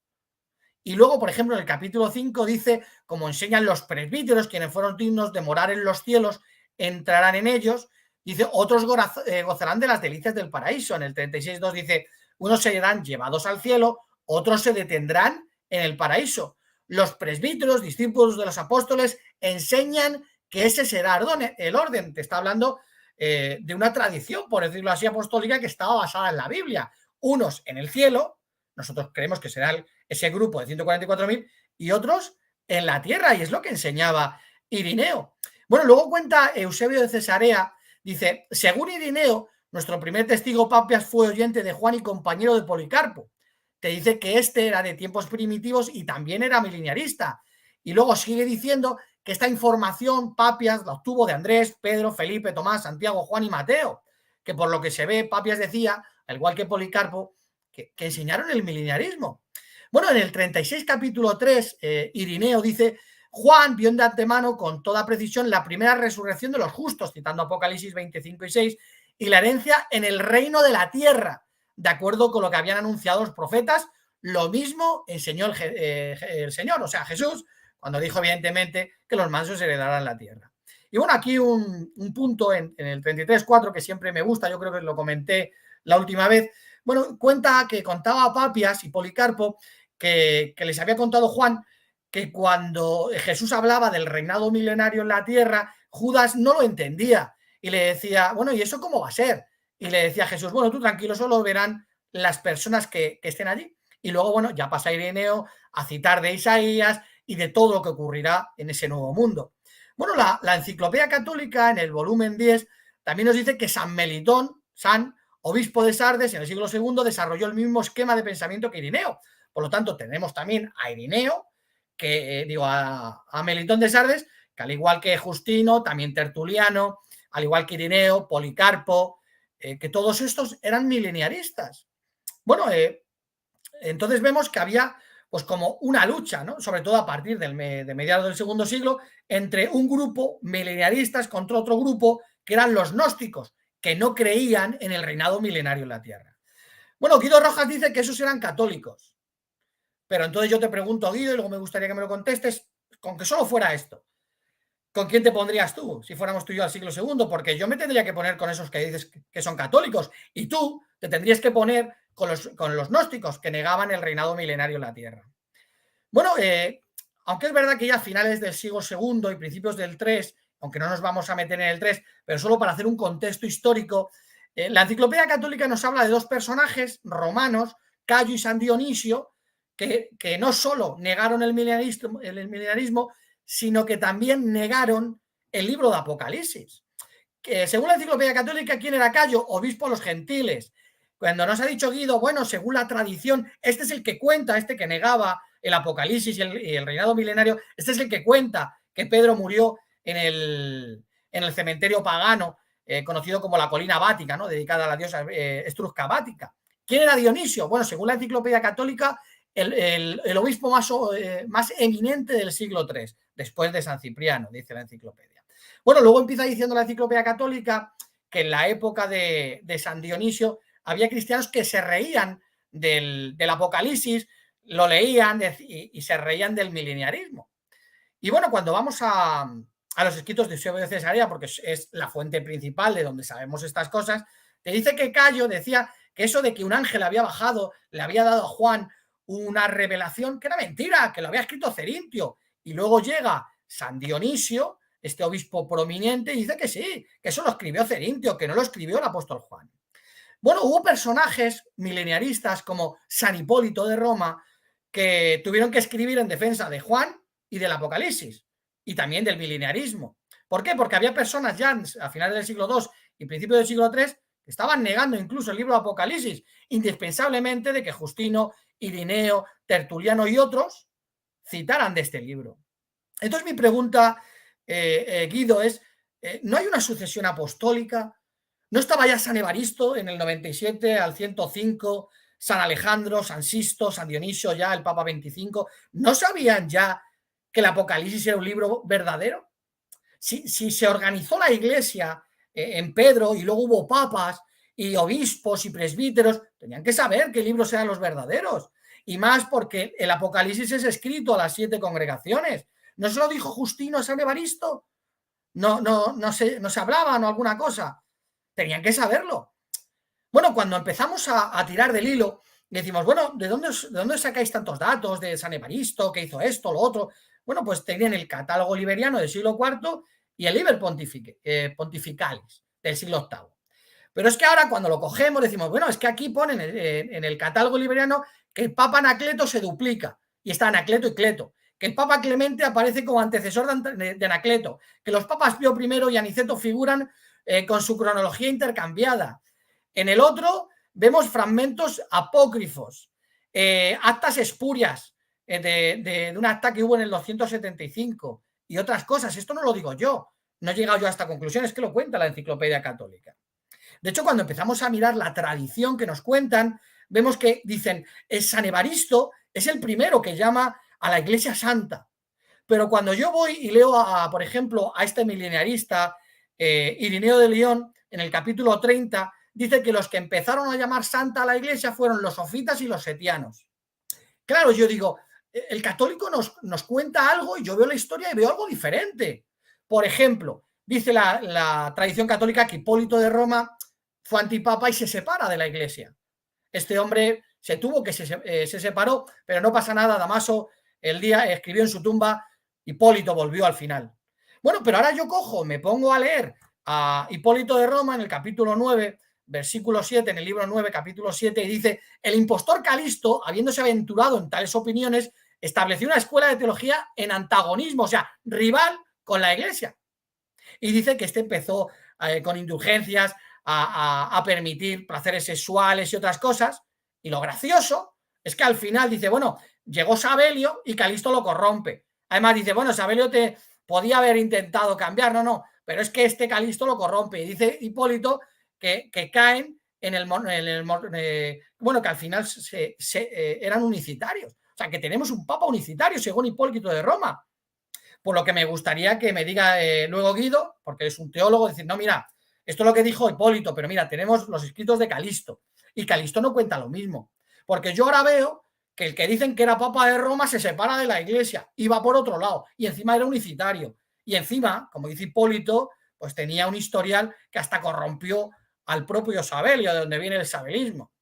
Y luego, por ejemplo, en el capítulo 5 dice, como enseñan los presbíteros, quienes fueron dignos de morar en los cielos, entrarán en ellos. Dice, otros gozarán de las delicias del paraíso. En el 36.2 dice, unos serán llevados al cielo, otros se detendrán en el paraíso. Los presbíteros, discípulos de los apóstoles, enseñan que ese será el orden. Te está hablando de una tradición, por decirlo así, apostólica que estaba basada en la Biblia. Unos en el cielo, nosotros creemos que será ese grupo de 144.000, y otros en la tierra, y es lo que enseñaba Irineo. Bueno, luego cuenta Eusebio de Cesarea, dice, según Irineo, nuestro primer testigo Papias fue oyente de Juan y compañero de Policarpo. Te dice que este era de tiempos primitivos y también era mileniarista. Y luego sigue diciendo que esta información Papias la obtuvo de Andrés, Pedro, Felipe, Tomás, Santiago, Juan y Mateo, que por lo que se ve, Papias decía, al igual que Policarpo, que enseñaron el mileniarismo. Bueno, en el 36 capítulo 3, Irineo dice, Juan vio de antemano con toda precisión la primera resurrección de los justos, citando Apocalipsis 25 y 6, y la herencia en el reino de la tierra, de acuerdo con lo que habían anunciado los profetas. Lo mismo enseñó el Señor, o sea, Jesús, cuando dijo evidentemente que los mansos heredarán la tierra. Y bueno, aquí un punto en el 33.4 que siempre me gusta, yo creo que lo comenté la última vez. Bueno, cuenta que contaba Papias y Policarpo que les había contado Juan que cuando Jesús hablaba del reinado milenario en la tierra, Judas no lo entendía y le decía, bueno, ¿y eso cómo va a ser? Y le decía a Jesús, bueno, tú tranquilo, solo verán las personas que estén allí. Y luego, bueno, ya pasa Irineo a citar de Isaías y de todo lo que ocurrirá en ese nuevo mundo. Bueno, la Enciclopedia Católica, en el volumen 10, también nos dice que San Melitón, obispo de Sardes, en el siglo II, desarrolló el mismo esquema de pensamiento que Irineo. Por lo tanto, tenemos también a Irineo, a Melitón de Sardes, que al igual que Justino, también Tertuliano, al igual que Irineo, Policarpo, que todos estos eran mileniaristas. Bueno, entonces vemos que había pues como una lucha, ¿no? Sobre todo a partir de mediados del segundo siglo, entre un grupo mileniaristas contra otro grupo que eran los gnósticos, que no creían en el reinado milenario en la tierra. Bueno, Guido Rojas dice que esos eran católicos. Pero entonces yo te pregunto, Guido, y luego me gustaría que me lo contestes, con que solo fuera esto, ¿con quién te pondrías tú si fuéramos tú y yo al siglo II? Porque yo me tendría que poner con esos que dices que son católicos y tú te tendrías que poner con los gnósticos que negaban el reinado milenario en la tierra. Bueno, aunque es verdad que ya a finales del siglo II y principios del III, aunque no nos vamos a meter en el 3, pero solo para hacer un contexto histórico, la Enciclopedia Católica nos habla de dos personajes romanos, Cayo y San Dionisio, que no solo negaron el milenarismo, sino que también negaron el libro de Apocalipsis. Que según la Enciclopedia Católica, ¿quién era Cayo? Obispo de los gentiles. Cuando nos ha dicho Guido, bueno, según la tradición, este es el que cuenta, este que negaba el Apocalipsis y el reinado milenario, este es el que cuenta que Pedro murió en el cementerio pagano, conocido como la colina Bática, ¿no? Dedicada a la diosa estrusca Bática. ¿Quién era Dionisio? Bueno, según la Enciclopedia Católica, el obispo más eminente del siglo III, después de San Cipriano, dice la enciclopedia. Bueno, luego empieza diciendo la Enciclopedia Católica que en la época de San Dionisio había cristianos que se reían del Apocalipsis, lo leían y se reían del mileniarismo. Y bueno, cuando vamos a los escritos de Eusebio de Cesarea, porque es la fuente principal de donde sabemos estas cosas, Te dice que Cayo decía que eso de que un ángel había bajado, le había dado a Juan una revelación, que era mentira, que lo había escrito Cerintio. Y luego llega San Dionisio, este obispo prominente, y dice que sí, que eso lo escribió Cerintio, que no lo escribió el apóstol Juan. Bueno, hubo personajes mileniaristas como San Hipólito de Roma que tuvieron que escribir en defensa de Juan y del Apocalipsis y también del mileniarismo. ¿Por qué? Porque había personas ya a finales del siglo II y principios del siglo III que estaban negando incluso el libro de Apocalipsis, indispensablemente de que Justino, Irineo, Tertuliano y otros citaran de este libro. Entonces mi pregunta, Guido, es, ¿no hay una sucesión apostólica? ¿No estaba ya San Evaristo en el 97 al 105, San Alejandro, San Sisto, San Dionisio ya, el Papa 25? ¿No sabían ya que el Apocalipsis era un libro verdadero? Si se organizó la Iglesia en Pedro y luego hubo papas y obispos y presbíteros, tenían que saber qué libros eran los verdaderos. Y más porque el Apocalipsis es escrito a las 7 congregaciones. ¿No se lo dijo Justino a San Evaristo? No se hablaban o alguna cosa. Tenían que saberlo. Bueno, cuando empezamos a tirar del hilo, decimos, bueno, ¿de dónde sacáis tantos datos de San Evaristo, que hizo esto, lo otro? Bueno, pues tenían el catálogo liberiano del siglo IV y el Liber Pontificalis del siglo VIII. Pero es que ahora cuando lo cogemos decimos, bueno, es que aquí ponen en el catálogo liberiano que el Papa Anacleto se duplica y está Anacleto y Cleto, que el Papa Clemente aparece como antecesor de Anacleto, que los papas Pío I y Aniceto figuran con su cronología intercambiada. En el otro vemos fragmentos apócrifos, actas espurias de un acta que hubo en el 275 y otras cosas. Esto no lo digo yo, no he llegado yo a esta conclusión, es que lo cuenta la Enciclopedia Católica. De hecho, cuando empezamos a mirar la tradición que nos cuentan, vemos que dicen, San Evaristo es el primero que llama a la Iglesia Santa. Pero cuando yo voy y leo, por ejemplo, a este mileniarista, Irineo de León, en el capítulo 30, dice que los que empezaron a llamar santa a la Iglesia fueron los sofitas y los setianos. Claro, yo digo, el católico nos cuenta algo y yo veo la historia y veo algo diferente. Por ejemplo, dice la tradición católica que Hipólito de Roma fue antipapa y se separa de la Iglesia. Este hombre se separó, pero no pasa nada. Damaso el día escribió en su tumba, Hipólito volvió al final. Bueno, pero ahora yo cojo, me pongo a leer a Hipólito de Roma en el capítulo 9, versículo 7, en el libro 9, capítulo 7, y dice, el impostor Calisto, habiéndose aventurado en tales opiniones, estableció una escuela de teología en antagonismo, o sea, rival con la Iglesia. Y dice que este empezó con indulgencias a permitir placeres sexuales y otras cosas, y lo gracioso es que al final dice, bueno, llegó Sabelio y Calisto lo corrompe. Además dice, bueno, Sabelio te podía haber intentado cambiar, no, pero es que este Calisto lo corrompe. Y dice Hipólito que caen en el bueno, que al final eran unicitarios. O sea, que tenemos un papa unicitario, según Hipólito de Roma. Por lo que me gustaría que me diga luego Guido, porque es un teólogo, decir, no, mira, esto es lo que dijo Hipólito, pero mira, tenemos los escritos de Calisto. Y Calisto no cuenta lo mismo. Porque yo ahora veo que el que dicen que era papa de Roma se separa de la Iglesia y va por otro lado. Y encima era unicitario. Y encima, como dice Hipólito, pues tenía un historial que hasta corrompió al propio Sabelio, de donde viene el sabelismo.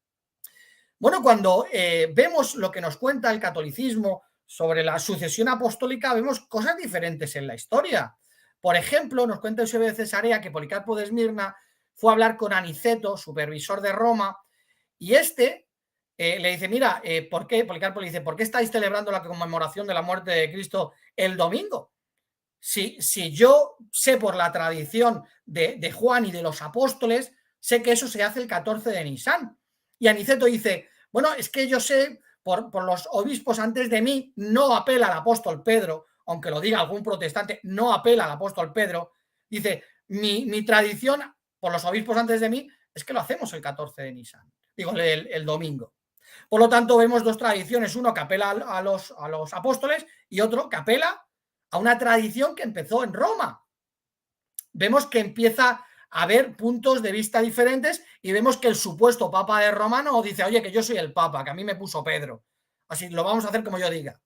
Bueno, cuando vemos lo que nos cuenta el catolicismo sobre la sucesión apostólica, vemos cosas diferentes en la historia. Por ejemplo, nos cuenta Eusebio de Cesarea que Policarpo de Esmirna fue a hablar con Aniceto, supervisor de Roma, y este le dice, mira, ¿por qué? Policarpo le dice, ¿por qué estáis celebrando la conmemoración de la muerte de Cristo el domingo? Si yo sé por la tradición de Juan y de los apóstoles, sé que eso se hace el 14 de Nisan. Y Aniceto dice, bueno, es que yo sé por los obispos antes de mí, no apela al apóstol Pedro, aunque lo diga algún protestante, no apela al apóstol Pedro. Dice, mi tradición por los obispos antes de mí es que lo hacemos el 14 de Nisan, digo, el domingo. Por lo tanto, vemos dos tradiciones, uno que apela a los apóstoles y otro que apela a una tradición que empezó en Roma. Vemos que empieza a haber puntos de vista diferentes y vemos que el supuesto papa de Roma no dice, oye, que yo soy el papa, que a mí me puso Pedro. Así lo vamos a hacer como yo diga.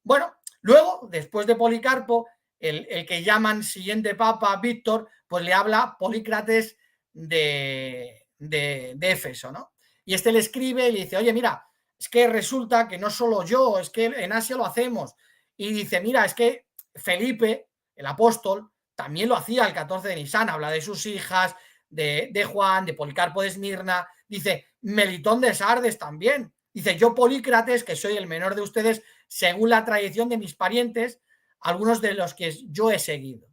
Bueno, luego, después de Policarpo, el que llaman siguiente papa, Víctor, pues le habla Polícrates de de Éfeso, ¿no? Y este le escribe y le dice, oye, mira, es que resulta que no solo yo, es que en Asia lo hacemos. Y dice, mira, es que Felipe, el apóstol, también lo hacía el 14 de Nisan, habla de sus hijas, de Juan, de Policarpo de Esmirna, dice, Melitón de Sardes también. Dice, yo Polícrates, que soy el menor de ustedes, según la tradición de mis parientes, algunos de los que yo he seguido.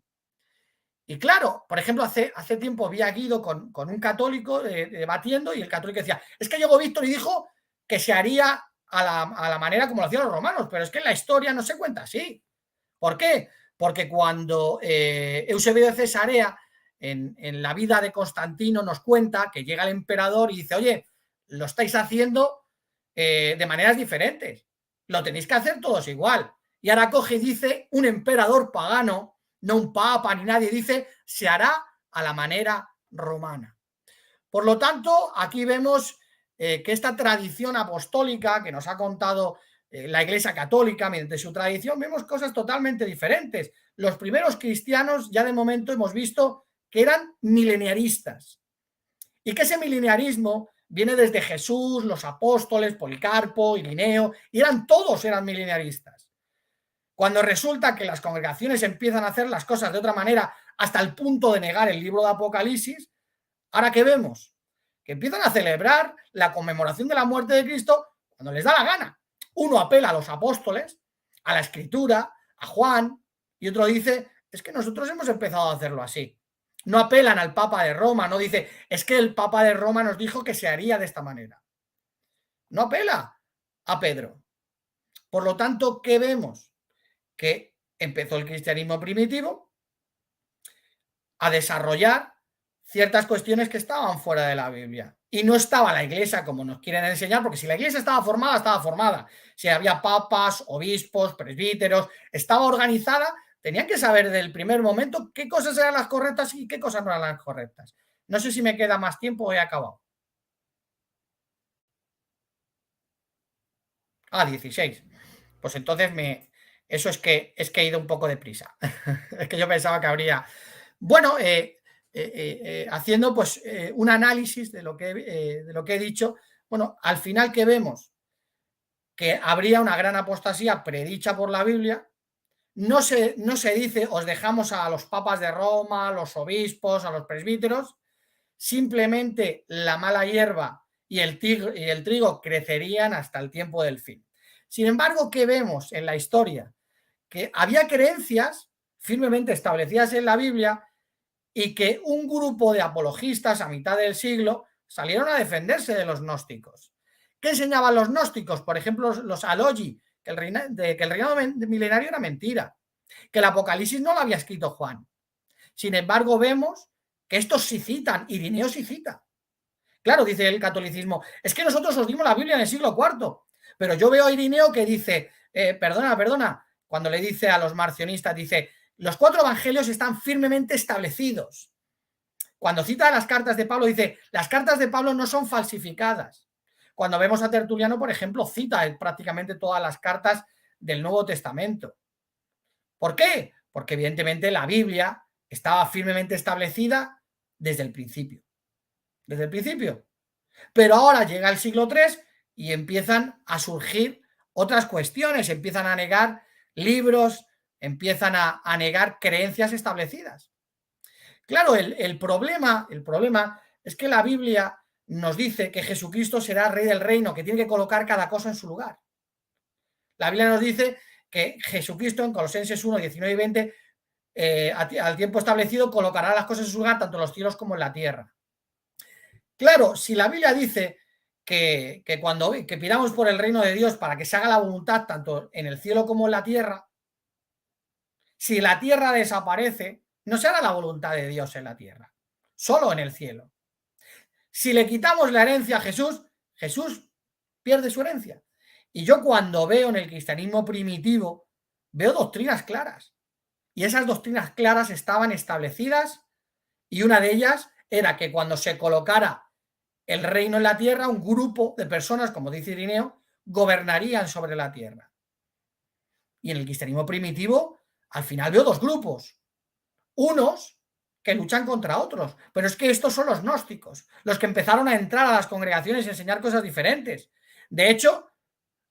Y claro, por ejemplo, hace tiempo vi a Guido con un católico debatiendo y el católico decía, es que llegó Víctor y dijo que se haría a la manera como lo hacían los romanos, pero es que en la historia no se cuenta así. ¿Por qué? Porque cuando Eusebio de Cesarea, en la vida de Constantino, nos cuenta que llega el emperador y dice, oye, lo estáis haciendo de maneras diferentes, lo tenéis que hacer todos igual. Y ahora coge y dice un emperador pagano, no un papa ni nadie, dice, se hará a la manera romana. Por lo tanto, aquí vemos que esta tradición apostólica que nos ha contado la Iglesia Católica mediante su tradición, vemos cosas totalmente diferentes. Los primeros cristianos ya de momento hemos visto que eran mileniaristas y que ese mileniarismo viene desde Jesús, los apóstoles, Policarpo, Irineo, y todos eran mileniaristas. Cuando resulta que las congregaciones empiezan a hacer las cosas de otra manera hasta el punto de negar el libro de Apocalipsis, ¿ahora qué vemos? Que empiezan a celebrar la conmemoración de la muerte de Cristo cuando les da la gana. Uno apela a los apóstoles, a la Escritura, a Juan, y otro dice, es que nosotros hemos empezado a hacerlo así. No apelan al Papa de Roma, no dice, es que el Papa de Roma nos dijo que se haría de esta manera. No apela a Pedro. Por lo tanto, ¿qué vemos? Que empezó el cristianismo primitivo a desarrollar ciertas cuestiones que estaban fuera de la Biblia. Y no estaba la iglesia como nos quieren enseñar, porque si la iglesia estaba formada, estaba formada. Si había papas, obispos, presbíteros, estaba organizada, tenían que saber desde el primer momento qué cosas eran las correctas y qué cosas no eran las correctas. No sé si me queda más tiempo o he acabado. 16. Pues entonces eso es que he ido un poco deprisa. Es que yo pensaba que habría... Bueno, haciendo pues un análisis de lo que he dicho, bueno, al final que vemos que habría una gran apostasía predicha por la Biblia. No se dice os dejamos a los papas de Roma, a los obispos, a los presbíteros, simplemente la mala hierba y el trigo crecerían hasta el tiempo del fin. Sin embargo, ¿qué vemos en la historia? Que había creencias firmemente establecidas en la Biblia y que un grupo de apologistas a mitad del siglo salieron a defenderse de los gnósticos. ¿Qué enseñaban los gnósticos? Por ejemplo, los alogi, que el reinado milenario era mentira, que el Apocalipsis no lo había escrito Juan. Sin embargo, vemos que estos sí citan, Irineo sí cita. Claro, dice el catolicismo, es que nosotros os dimos la Biblia en el siglo IV, pero yo veo a Irineo que dice, perdona, cuando le dice a los marcionistas, dice, los 4 evangelios están firmemente establecidos. Cuando cita las cartas de Pablo, dice, las cartas de Pablo no son falsificadas. Cuando vemos a Tertuliano, por ejemplo, cita prácticamente todas las cartas del Nuevo Testamento. ¿Por qué? Porque evidentemente la Biblia estaba firmemente establecida desde el principio. Desde el principio. Pero ahora llega el siglo III y empiezan a surgir otras cuestiones, empiezan a negar libros, empiezan a negar creencias establecidas. Claro, el problema es que la Biblia nos dice que Jesucristo será rey del reino, que tiene que colocar cada cosa en su lugar. La Biblia nos dice que Jesucristo en Colosenses 1, 19 y 20, al tiempo establecido, colocará las cosas en su lugar, tanto en los cielos como en la tierra. Claro, si la Biblia dice que pidamos por el reino de Dios para que se haga la voluntad tanto en el cielo como en la tierra, si la tierra desaparece, no se hará la voluntad de Dios en la tierra, solo en el cielo. Si le quitamos la herencia a Jesús, Jesús pierde su herencia. Y yo cuando veo en el cristianismo primitivo, veo doctrinas claras. Y esas doctrinas claras estaban establecidas y una de ellas era que cuando se colocara el reino en la tierra, un grupo de personas, como dice Irineo, gobernarían sobre la tierra. Y en el cristianismo primitivo, al final veo 2 grupos. Unos que luchan contra otros. Pero es que estos son los gnósticos, los que empezaron a entrar a las congregaciones y enseñar cosas diferentes. De hecho,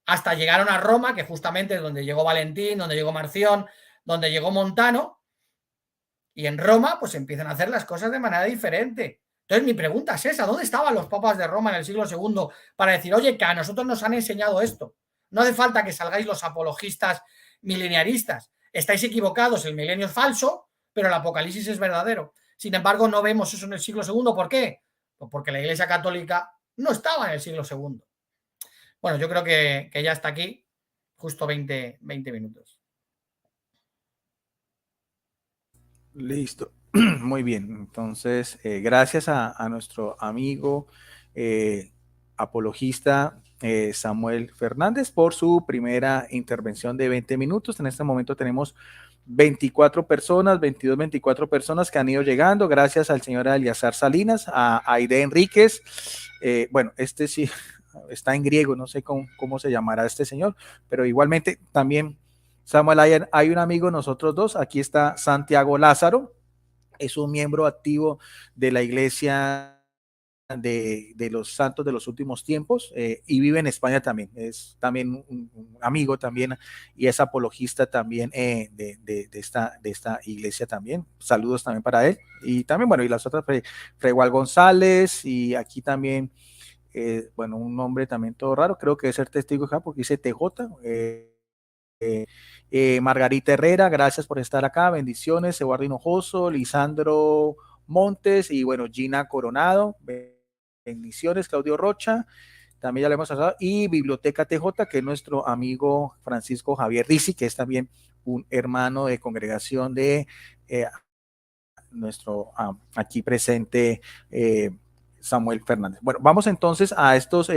hasta llegaron a Roma, que justamente es donde llegó Valentín, donde llegó Marción, donde llegó Montano, y en Roma pues empiezan a hacer las cosas de manera diferente. Entonces mi pregunta es esa, ¿dónde estaban los papas de Roma en el siglo II para decir, oye, que a nosotros nos han enseñado esto? No hace falta que salgáis los apologistas mileniaristas. Estáis equivocados, el milenio es falso, pero el apocalipsis es verdadero. Sin embargo, no vemos eso en el siglo II. ¿Por qué? Pues porque la Iglesia Católica no estaba en el siglo II. Bueno, yo creo que ya está aquí, justo 20 minutos. Listo. Muy bien. Entonces, gracias a nuestro amigo apologista Samuel Fernández por su primera intervención de 20 minutos. En este momento tenemos 24 personas, 24 personas que han ido llegando, gracias al señor Eliazar Salinas, a Aide Enríquez. Bueno, este sí está en griego, no sé cómo se llamará este señor, pero igualmente también, Samuel, hay un amigo de nosotros dos, aquí está Santiago Lázaro, es un miembro activo de la iglesia de los santos de los últimos tiempos y vive en España también, es también un amigo también y es apologista también de esta iglesia también, saludos también para él y también, bueno, y las otras, Fregual González y aquí también, bueno, un nombre también todo raro, creo que es ser testigo acá porque dice TJ, Margarita Herrera, gracias por estar acá, bendiciones, Eduardo Hinojoso, Lisandro Montes y bueno, Gina Coronado, bendiciones, Claudio Rocha, también ya le hemos pasado, y Biblioteca TJ, que es nuestro amigo Francisco Javier Rizzi, que es también un hermano de congregación de nuestro aquí presente Samuel Fernández. Bueno, vamos entonces a estos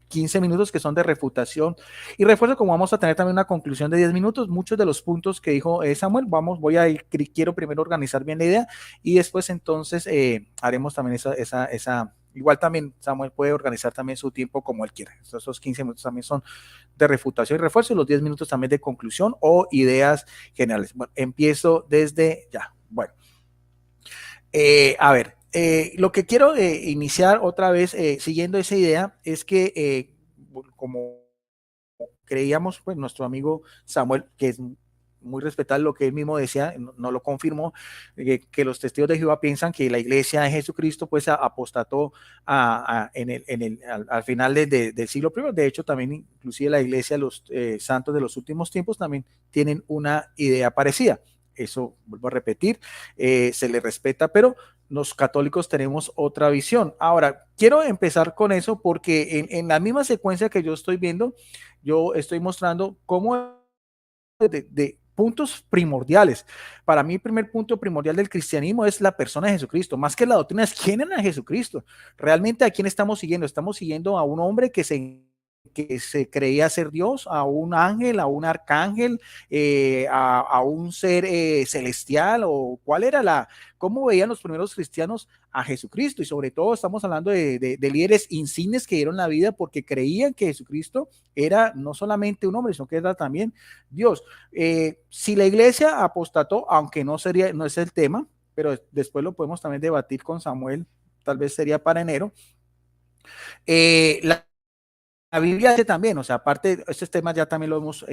15 minutos que son de refutación y refuerzo, como vamos a tener también una conclusión de 10 minutos, muchos de los puntos que dijo Samuel, quiero primero organizar bien la idea y después entonces haremos también esa igual también Samuel puede organizar también su tiempo como él quiera. Esos 15 minutos también son de refutación y refuerzo y los 10 minutos también de conclusión o ideas generales. Bueno, empiezo desde ya. Bueno, a ver, lo que quiero iniciar otra vez siguiendo esa idea es que como creíamos, pues nuestro amigo Samuel, que es muy respetable lo que él mismo decía, no lo confirmó, que los testigos de Jehová piensan que la iglesia de Jesucristo pues apostató al final del siglo I. De hecho, también inclusive la iglesia, los santos de los últimos tiempos también tienen una idea parecida. Eso, vuelvo a repetir, se le respeta, pero los católicos tenemos otra visión. Ahora, quiero empezar con eso porque en la misma secuencia que yo estoy viendo, yo estoy mostrando cómo de puntos primordiales. Para mí, el primer punto primordial del cristianismo es la persona de Jesucristo, más que la doctrina, es quién era Jesucristo. Realmente, ¿a quién estamos siguiendo? Estamos siguiendo a un hombre que se creía ser Dios, a un ángel, a un arcángel, a un ser celestial, o cuál era cómo veían los primeros cristianos a Jesucristo, y sobre todo estamos hablando de líderes insignes que dieron la vida porque creían que Jesucristo era no solamente un hombre, sino que era también Dios. Si la iglesia apostató, aunque no es el tema, pero después lo podemos también debatir con Samuel, tal vez sería para enero. La Biblia dice también, o sea, aparte, estos temas ya también lo hemos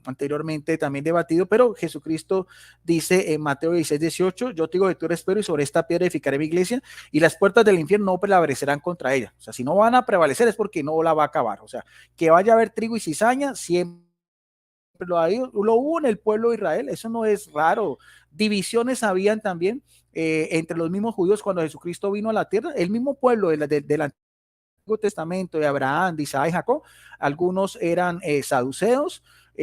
anteriormente también debatido, pero Jesucristo dice en Mateo 16:18, yo te digo que tú eres Pedro y sobre esta piedra edificaré mi iglesia y las puertas del infierno no prevalecerán contra ella. O sea, si no van a prevalecer es porque no la va a acabar. O sea, que vaya a haber trigo y cizaña, siempre lo hubo en el pueblo de Israel, eso no es raro. Divisiones habían también entre los mismos judíos cuando Jesucristo vino a la tierra, el mismo pueblo del Antiguo Testamento de Abraham, de Isaac y Jacob, algunos eran saduceos, no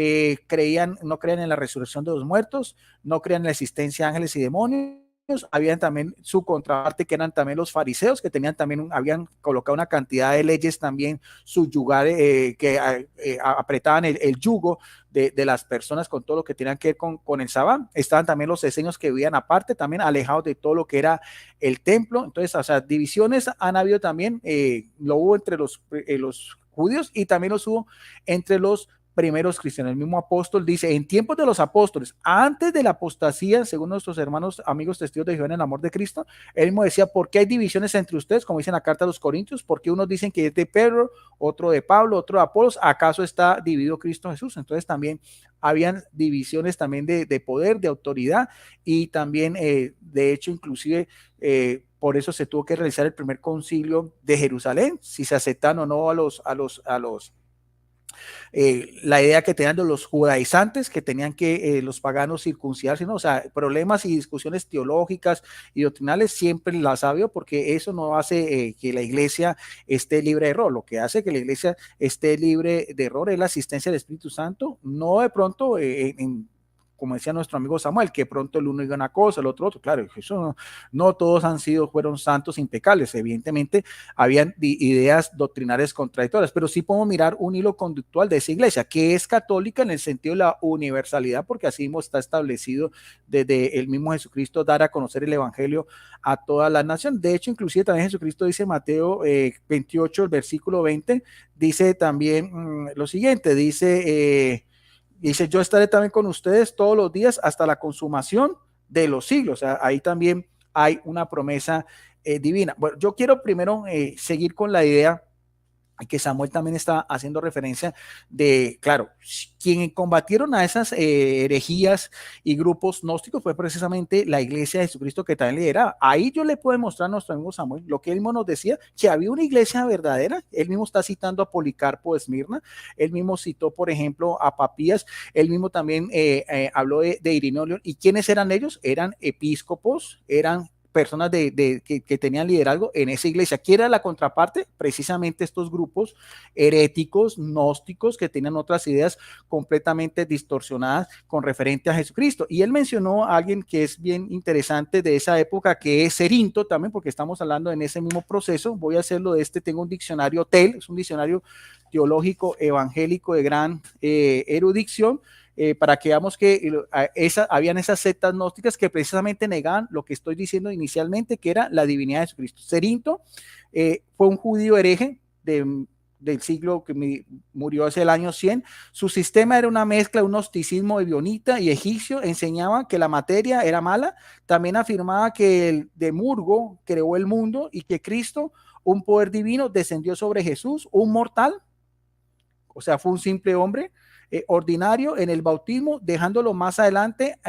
creían en la resurrección de los muertos, no creían en la existencia de ángeles y demonios. Habían también su contraparte que eran también los fariseos, que habían colocado una cantidad de leyes también subyugar, que apretaban el yugo de las personas con todo lo que tenían que ver con el sabbat. Estaban también los esenios que vivían aparte, también alejados de todo lo que era el templo. Entonces, o sea, divisiones han habido también, lo hubo entre los judíos y también los hubo entre los primeros cristianos. El mismo apóstol dice, en tiempos de los apóstoles, antes de la apostasía, según nuestros hermanos, amigos testigos de Jehová en el amor de Cristo, él mismo decía, ¿por qué hay divisiones entre ustedes? Como dice en la carta a los Corintios, porque unos dicen que es de Pedro, otro de Pablo, otro de Apolos, ¿acaso está dividido Cristo Jesús? Entonces también habían divisiones también de poder, de autoridad, y también, de hecho, inclusive, por eso se tuvo que realizar el primer concilio de Jerusalén, si se aceptan o no la idea que tenían de los judaizantes, que tenían que los paganos circuncidarse, ¿no? O sea, problemas y discusiones teológicas y doctrinales siempre las ha habido, porque eso no hace que la iglesia esté libre de error. Lo que hace que la iglesia esté libre de error es la asistencia del Espíritu Santo, no de pronto como decía nuestro amigo Samuel, que pronto el uno diga una cosa, el otro, claro, eso no todos fueron santos impecables, evidentemente habían ideas doctrinales contradictorias, pero sí podemos mirar un hilo conductual de esa iglesia, que es católica en el sentido de la universalidad, porque así mismo está establecido desde el mismo Jesucristo dar a conocer el evangelio a toda la nación. De hecho, inclusive también Jesucristo dice en Mateo 28, el versículo 20, dice también lo siguiente, dice, yo estaré también con ustedes todos los días hasta la consumación de los siglos. O sea, ahí también hay una promesa divina. Bueno, yo quiero primero seguir con la idea que Samuel también está haciendo referencia de, claro, quienes combatieron a esas herejías y grupos gnósticos fue precisamente la iglesia de Jesucristo que también lideraba. Ahí yo le puedo mostrar a nuestro amigo Samuel lo que él mismo nos decía, que había una iglesia verdadera. Él mismo está citando a Policarpo de Esmirna, él mismo citó, por ejemplo, a Papías, él mismo también habló de Irineo. ¿Y quiénes eran ellos? Eran episcopos, eran personas que tenían liderazgo en esa iglesia. ¿Quién era la contraparte? Precisamente estos grupos heréticos, gnósticos, que tenían otras ideas completamente distorsionadas con referente a Jesucristo. Y él mencionó a alguien que es bien interesante de esa época, que es Cerinto también, porque estamos hablando en ese mismo proceso. Voy a hacerlo tengo un diccionario TEL, es un diccionario teológico evangélico de gran erudición, para que veamos que habían esas sectas gnósticas que precisamente negaban lo que estoy diciendo inicialmente, que era la divinidad de Jesucristo. Cerinto fue un judío hereje del siglo que murió hacia el año 100. Su sistema era una mezcla de un gnosticismo ebionita y egipcio. Enseñaba que la materia era mala. También afirmaba que el Demurgo creó el mundo y que Cristo, un poder divino, descendió sobre Jesús, un mortal, o sea, fue un simple hombre ordinario en el bautismo, dejándolo más adelante,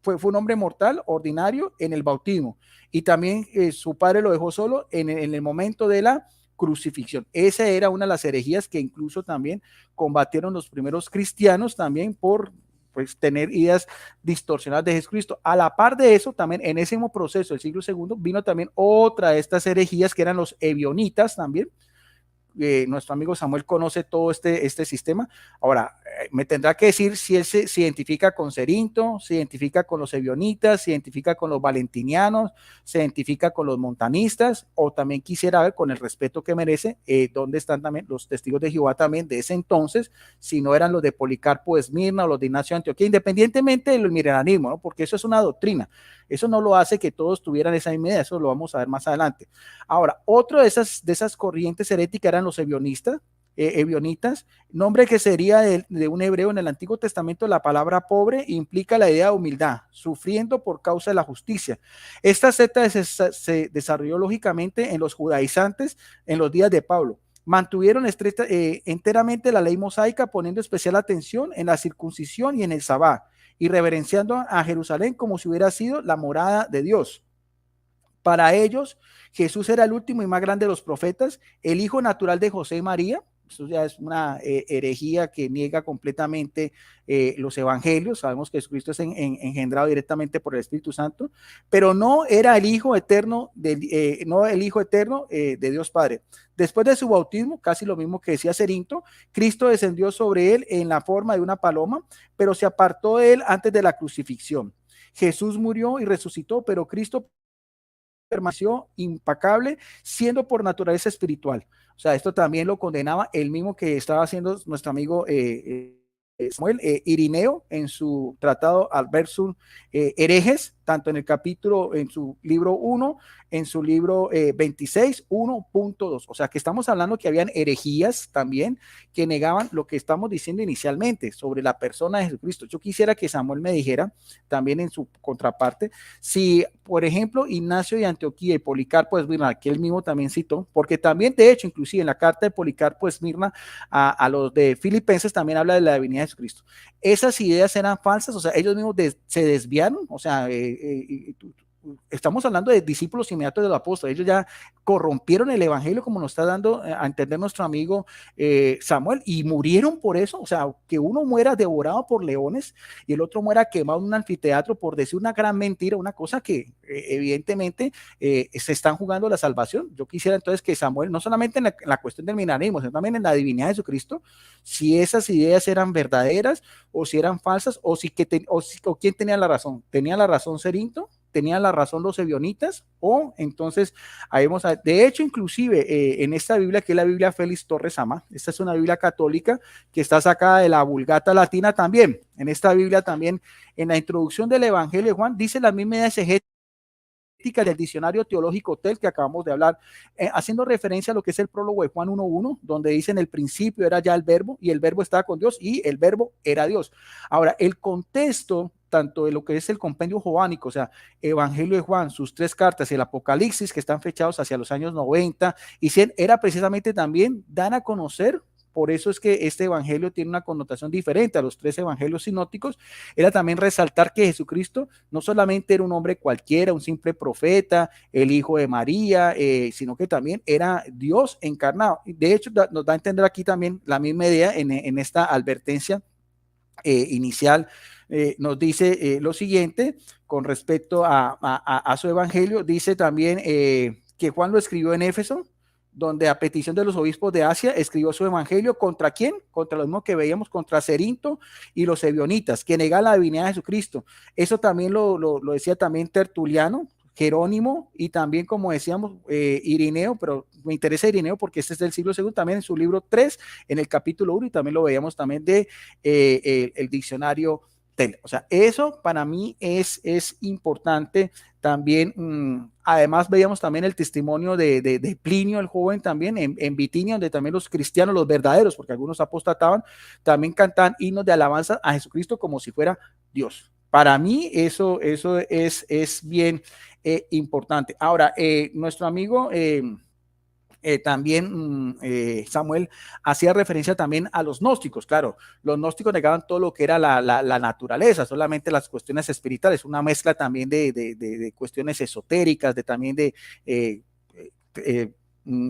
fue un hombre mortal, ordinario en el bautismo. Y también su padre lo dejó solo en el momento de la crucifixión. Esa era una de las herejías que incluso también combatieron los primeros cristianos también por tener ideas distorsionadas de Jesucristo. A la par de eso, también en ese mismo proceso del siglo II vino también otra de estas herejías que eran los ebionitas también. Nuestro amigo Samuel conoce todo este sistema. Ahora, me tendrá que decir si él se identifica con Cerinto, se identifica con los ebionitas, se identifica con los valentinianos, se identifica con los montanistas, o también quisiera ver, con el respeto que merece, dónde están también los testigos de Jehová también de ese entonces, si no eran los de Policarpo de Esmirna o los de Ignacio de Antioquía, independientemente del milenarismo, ¿no? Porque eso es una doctrina. Eso no lo hace que todos tuvieran esa misma idea, eso lo vamos a ver más adelante. Ahora, otro de esas corrientes heréticas eran los ebionitas, nombre que sería de un hebreo en el Antiguo Testamento. La palabra pobre implica la idea de humildad, sufriendo por causa de la justicia. Esta secta se desarrolló lógicamente en los judaizantes en los días de Pablo. Mantuvieron enteramente la ley mosaica, poniendo especial atención en la circuncisión y en el sabbat, y reverenciando a Jerusalén como si hubiera sido la morada de Dios. Para ellos, Jesús era el último y más grande de los profetas, el hijo natural de José y María. Eso ya es una herejía que niega completamente los evangelios. Sabemos que Jesucristo es engendrado directamente por el Espíritu Santo, pero no era el Hijo eterno de Dios Padre. Después de su bautismo, casi lo mismo que decía Cerinto, Cristo descendió sobre él en la forma de una paloma, pero se apartó de él antes de la crucifixión. Jesús murió y resucitó, pero Cristo permaneció impecable, siendo por naturaleza espiritual. O sea, esto también lo condenaba el mismo que estaba haciendo nuestro amigo Samuel Irineo en su tratado Adversum Herejes. tanto en el capítulo, en su libro 1, en su libro 26, 1.2. O sea, que estamos hablando que habían herejías también que negaban lo que estamos diciendo inicialmente sobre la persona de Jesucristo. Yo quisiera que Samuel me dijera también en su contraparte, si, por ejemplo, Ignacio de Antioquía y Policarpo de Esmirna, que él mismo también citó, porque también, de hecho, inclusive en la carta de Policarpo de Esmirna a los de Filipenses también habla de la divinidad de Jesucristo. Esas ideas eran falsas, o sea, ellos mismos se desviaron, o sea, estamos hablando de discípulos inmediatos de los apóstoles, ellos ya corrompieron el evangelio como nos está dando a entender nuestro amigo Samuel, y murieron por eso. O sea, que uno muera devorado por leones y el otro muera quemado en un anfiteatro por decir una gran mentira, una cosa que evidentemente se están jugando la salvación. Yo quisiera entonces que Samuel, no solamente en la cuestión del minarismo, sino también en la divinidad de Jesucristo, si esas ideas eran verdaderas o si eran falsas, o quién tenía la razón. ¿Tenía la razón Cerinto? ¿Tenían la razón los ebionitas? O entonces, ahí vamos a ver. De hecho, inclusive en esta Biblia, que es la Biblia Félix Torres Ama, esta es una Biblia católica que está sacada de la Vulgata Latina también. En esta Biblia también, en la introducción del Evangelio de Juan, dice la misma exegética del diccionario teológico TEL que acabamos de hablar, haciendo referencia a lo que es el prólogo de Juan 1.1, donde dice en el principio era ya el verbo y el verbo estaba con Dios y el verbo era Dios. Ahora, el contexto tanto de lo que es el compendio jovánico, o sea, Evangelio de Juan, sus 3 cartas y el Apocalipsis, que están fechados hacia los años 90 y 100, era precisamente también dan a conocer. Por eso es que este evangelio tiene una connotación diferente a los 3 evangelios sinópticos. Era también resaltar que Jesucristo no solamente era un hombre cualquiera, un simple profeta, el hijo de María, sino que también era Dios encarnado. De hecho, nos da a entender aquí también la misma idea en esta advertencia inicial. Nos dice lo siguiente con respecto a su evangelio. Dice también que Juan lo escribió en Éfeso, donde a petición de los obispos de Asia escribió su evangelio. ¿Contra quién? Contra lo mismo que veíamos, contra Cerinto y los ebionitas, que negaban la divinidad de Jesucristo. Eso también lo decía también Tertuliano, Jerónimo y también, como decíamos, Irineo, pero me interesa Irineo porque este es del siglo II, también en su libro 3, en el capítulo 1, y también lo veíamos también de el diccionario TEL. O sea, eso para mí es importante también. Además, veíamos también el testimonio de Plinio el joven también en Bitinia, donde también los cristianos, los verdaderos, porque algunos apostataban, también cantaban himnos de alabanza a Jesucristo como si fuera Dios. Para mí eso es bien importante. Ahora, nuestro amigo también Samuel hacía referencia también a los gnósticos. Claro, los gnósticos negaban todo lo que era la naturaleza, solamente las cuestiones espirituales, una mezcla también de cuestiones esotéricas, también de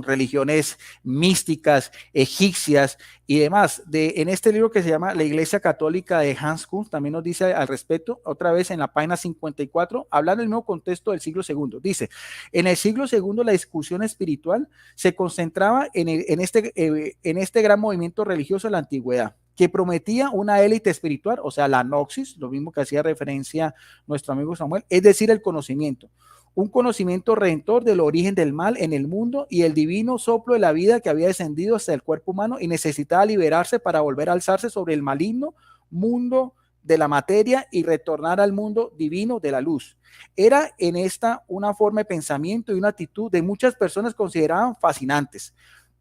religiones místicas, egipcias y demás. En este libro que se llama La Iglesia Católica de Hans Kung, también nos dice al respecto, otra vez en la página 54, hablando del mismo contexto del siglo II. Dice, en el siglo II la discusión espiritual se concentraba en este gran movimiento religioso de la antigüedad, que prometía una élite espiritual, o sea, la gnosis, lo mismo que hacía referencia nuestro amigo Samuel, es decir, el conocimiento. Un conocimiento redentor del origen del mal en el mundo y el divino soplo de la vida que había descendido hasta el cuerpo humano y necesitaba liberarse para volver a alzarse sobre el maligno mundo de la materia y retornar al mundo divino de la luz. Era en esta una forma de pensamiento y una actitud de muchas personas consideraban fascinantes.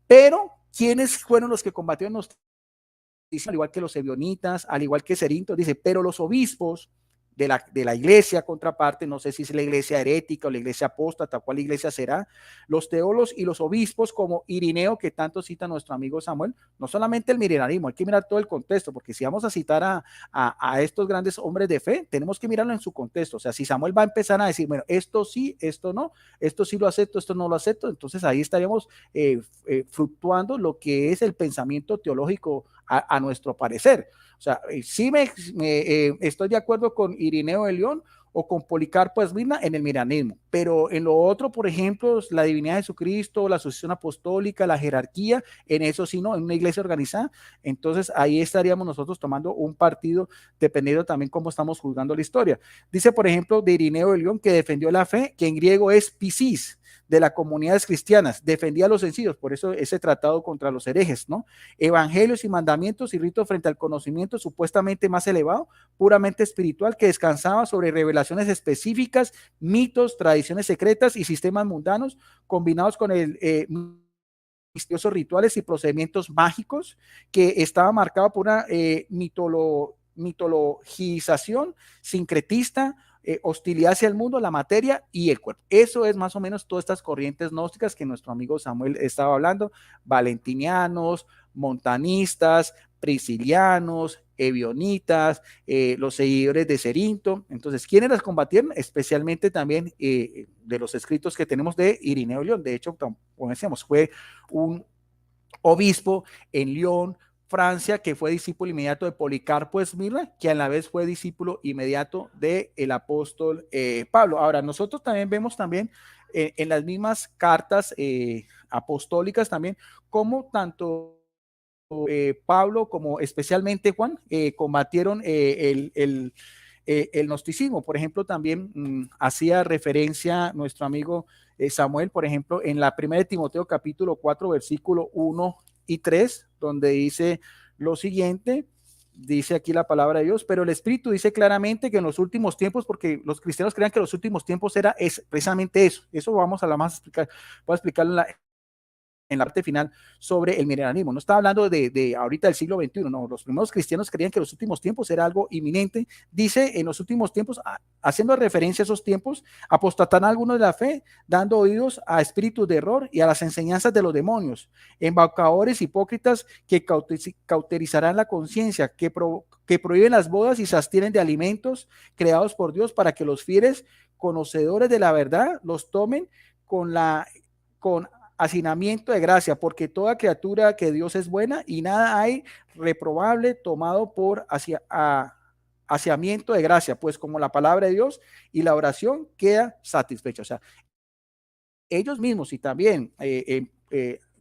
Pero, ¿quiénes fueron los que combatieron los? Dice, al igual que los ebionitas, al igual que Cerinto, dice, pero los obispos de la iglesia contraparte, no sé si es la iglesia herética o la iglesia apóstata, cuál iglesia será, los teólogos y los obispos como Irineo, que tanto cita nuestro amigo Samuel, no solamente el milenarismo, hay que mirar todo el contexto, porque si vamos a citar a estos grandes hombres de fe, tenemos que mirarlo en su contexto. O sea, si Samuel va a empezar a decir, bueno, esto sí, esto no, esto sí lo acepto, esto no lo acepto, entonces ahí estaríamos fluctuando lo que es el pensamiento teológico a nuestro parecer. O sea, sí estoy de acuerdo con Irineo de León o con Policarpo de Esmirna en el miranismo, pero en lo otro, por ejemplo, la divinidad de Jesucristo, la sucesión apostólica, la jerarquía, en eso sí no, en una iglesia organizada, entonces ahí estaríamos nosotros tomando un partido dependiendo también cómo estamos juzgando la historia. Dice, por ejemplo, de Irineo de León que defendió la fe, que en griego es pisis. de las comunidades cristianas, defendía a los sencillos, por eso ese tratado contra los herejes, ¿no? Evangelios y mandamientos y ritos frente al conocimiento supuestamente más elevado, puramente espiritual, que descansaba sobre revelaciones específicas, mitos, tradiciones secretas y sistemas mundanos, combinados con el misteriosos rituales y procedimientos mágicos, que estaba marcado por una mitologización sincretista, hostilidad hacia el mundo, la materia y el cuerpo. Eso es más o menos todas estas corrientes gnósticas que nuestro amigo Samuel estaba hablando, valentinianos, montanistas, priscilianos, ebionitas, los seguidores de Cerinto. Entonces, ¿quiénes las combatieron? Especialmente también de los escritos que tenemos de Irineo de León. De hecho, como decíamos, fue un obispo en León, Francia, que fue discípulo inmediato de Policarpo de Esmirna, que a la vez fue discípulo inmediato del apóstol Pablo. Ahora, nosotros también vemos también en las mismas cartas apostólicas también, como tanto Pablo como especialmente Juan combatieron el gnosticismo. Por ejemplo, también hacía referencia nuestro amigo Samuel, por ejemplo, en la primera de Timoteo capítulo 4, versículo 1 y 3, donde dice lo siguiente, dice aquí la palabra de Dios, pero el Espíritu dice claramente que en los últimos tiempos, porque los cristianos creían que los últimos tiempos era precisamente eso vamos a la más explicar, voy a explicarlo en la parte final sobre el milenarismo. No estaba hablando de ahorita del siglo XXI, no, los primeros cristianos creían que los últimos tiempos era algo inminente. Dice, en los últimos tiempos, haciendo referencia a esos tiempos, apostatarán algunos de la fe, dando oídos a espíritus de error y a las enseñanzas de los demonios, embaucadores hipócritas que cauterizarán la conciencia, que prohíben las bodas y se abstienen de alimentos creados por Dios para que los fieles conocedores de la verdad los tomen con hacinamiento de gracia, porque toda criatura que Dios es buena y nada hay reprobable tomado por haciamiento de gracia, pues como la palabra de Dios y la oración queda satisfecha. O sea, ellos mismos y también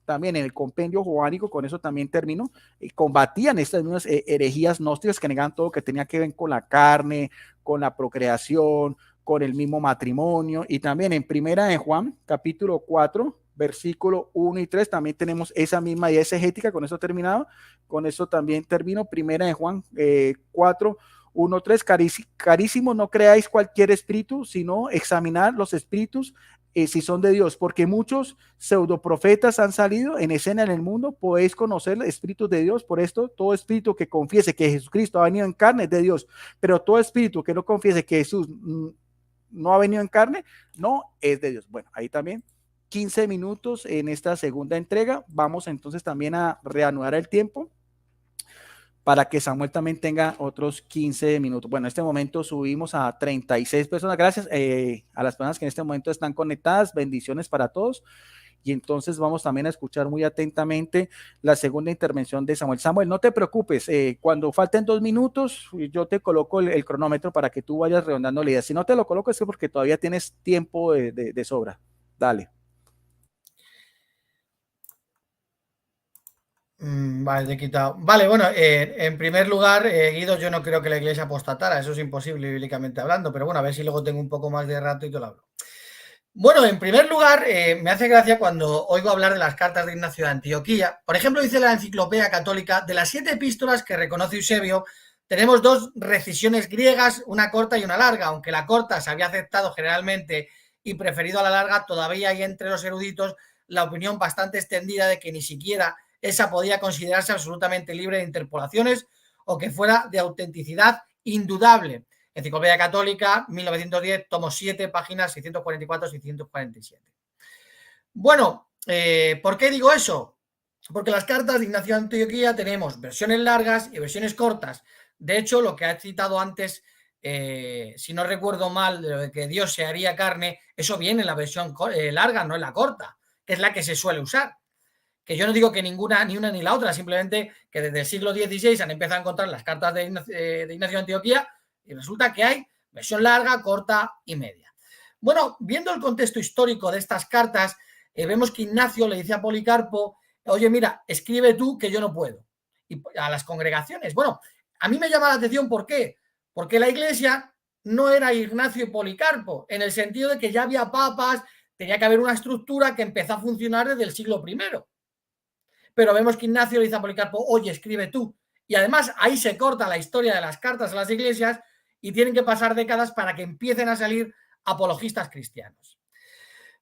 también en el compendio joánico, con eso también termino, combatían estas mismas herejías gnósticas que negaban todo que tenía que ver con la carne, con la procreación, con el mismo matrimonio. Y también en primera de Juan, capítulo 4, versículo 1 y 3, también tenemos esa misma idea exegética. Con eso terminado, con eso también termino. Primera de Juan 4, 1, 3, carísimos, no creáis cualquier espíritu, sino examinar los espíritus si son de Dios, porque muchos pseudoprofetas han salido en escena en el mundo. Podéis conocer espíritus de Dios. Por esto, todo espíritu que confiese que Jesucristo ha venido en carne es de Dios, pero todo espíritu que no confiese que Jesús no ha venido en carne no es de Dios. Bueno, ahí también 15 minutos en esta segunda entrega. Vamos entonces también a reanudar el tiempo para que Samuel también tenga otros 15 minutos. Bueno, en este momento subimos a 36 personas. Gracias a las personas que en este momento están conectadas. Bendiciones para todos. Y entonces vamos también a escuchar muy atentamente la segunda intervención de Samuel. Samuel, no te preocupes. Cuando falten 2 minutos, yo te coloco el cronómetro para que tú vayas redondando la idea. Si no te lo coloco es porque todavía tienes tiempo de sobra. Dale. Vale, te he quitado. Vale, bueno, en primer lugar, Guido, yo no creo que la iglesia apostatara, eso es imposible bíblicamente hablando, pero bueno, a ver si luego tengo un poco más de rato y te lo hablo. Bueno, en primer lugar, me hace gracia cuando oigo hablar de las cartas de Ignacio de Antioquía. Por ejemplo, dice la Enciclopedia Católica, de las 7 epístolas que reconoce Eusebio, tenemos 2 recisiones griegas, una corta y una larga. Aunque la corta se había aceptado generalmente y preferido a la larga, todavía hay entre los eruditos la opinión bastante extendida de que ni siquiera esa podía considerarse absolutamente libre de interpolaciones o que fuera de autenticidad indudable. Enciclopedia Católica, 1910, tomo 7, páginas 644-647. Bueno, ¿por qué digo eso? Porque las cartas de Ignacio de Antioquía tenemos versiones largas y versiones cortas. De hecho, lo que ha citado antes, si no recuerdo mal, de lo de que Dios se haría carne, eso viene en la versión larga, no en la corta, que es la que se suele usar. Que yo no digo que ninguna, ni una ni la otra, simplemente que desde el siglo XVI han empezado a encontrar las cartas de Ignacio de Antioquía y resulta que hay versión larga, corta y media. Bueno, viendo el contexto histórico de estas cartas, vemos que Ignacio le dice a Policarpo, oye, mira, escribe tú que yo no puedo. Y a las congregaciones. Bueno, a mí me llama la atención, ¿por qué? Porque la iglesia no era Ignacio y Policarpo, en el sentido de que ya había papas, tenía que haber una estructura que empezó a funcionar desde el siglo I. Pero vemos que Ignacio le dice a Policarpo, oye, escribe tú. Y además ahí se corta la historia de las cartas a las iglesias y tienen que pasar décadas para que empiecen a salir apologistas cristianos.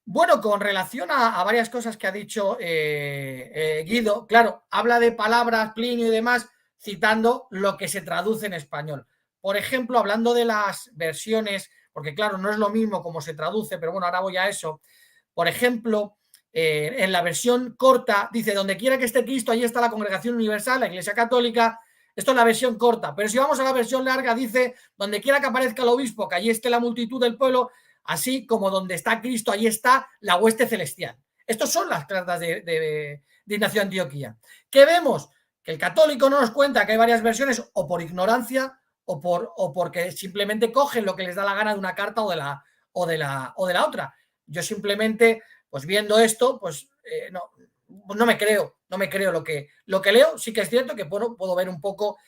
Bueno, con relación a varias cosas que ha dicho Guido, claro, habla de palabras, Plinio y demás, citando lo que se traduce en español. Por ejemplo, hablando de las versiones, porque claro, no es lo mismo como se traduce, pero bueno, ahora voy a eso. Por ejemplo, en la versión corta dice, donde quiera que esté Cristo, ahí está la Congregación Universal, la Iglesia Católica. Esto es la versión corta, pero si vamos a la versión larga, dice, donde quiera que aparezca el obispo, que allí esté la multitud del pueblo, así como donde está Cristo, ahí está la hueste celestial. Estas son las cartas de Ignacio de Antioquía. ¿Qué vemos? Que el católico no nos cuenta que hay varias versiones o por ignorancia o porque simplemente cogen lo que les da la gana de una carta o de la otra. Yo simplemente, pues viendo esto, pues no me creo lo que leo. Sí que es cierto que puedo ver un poco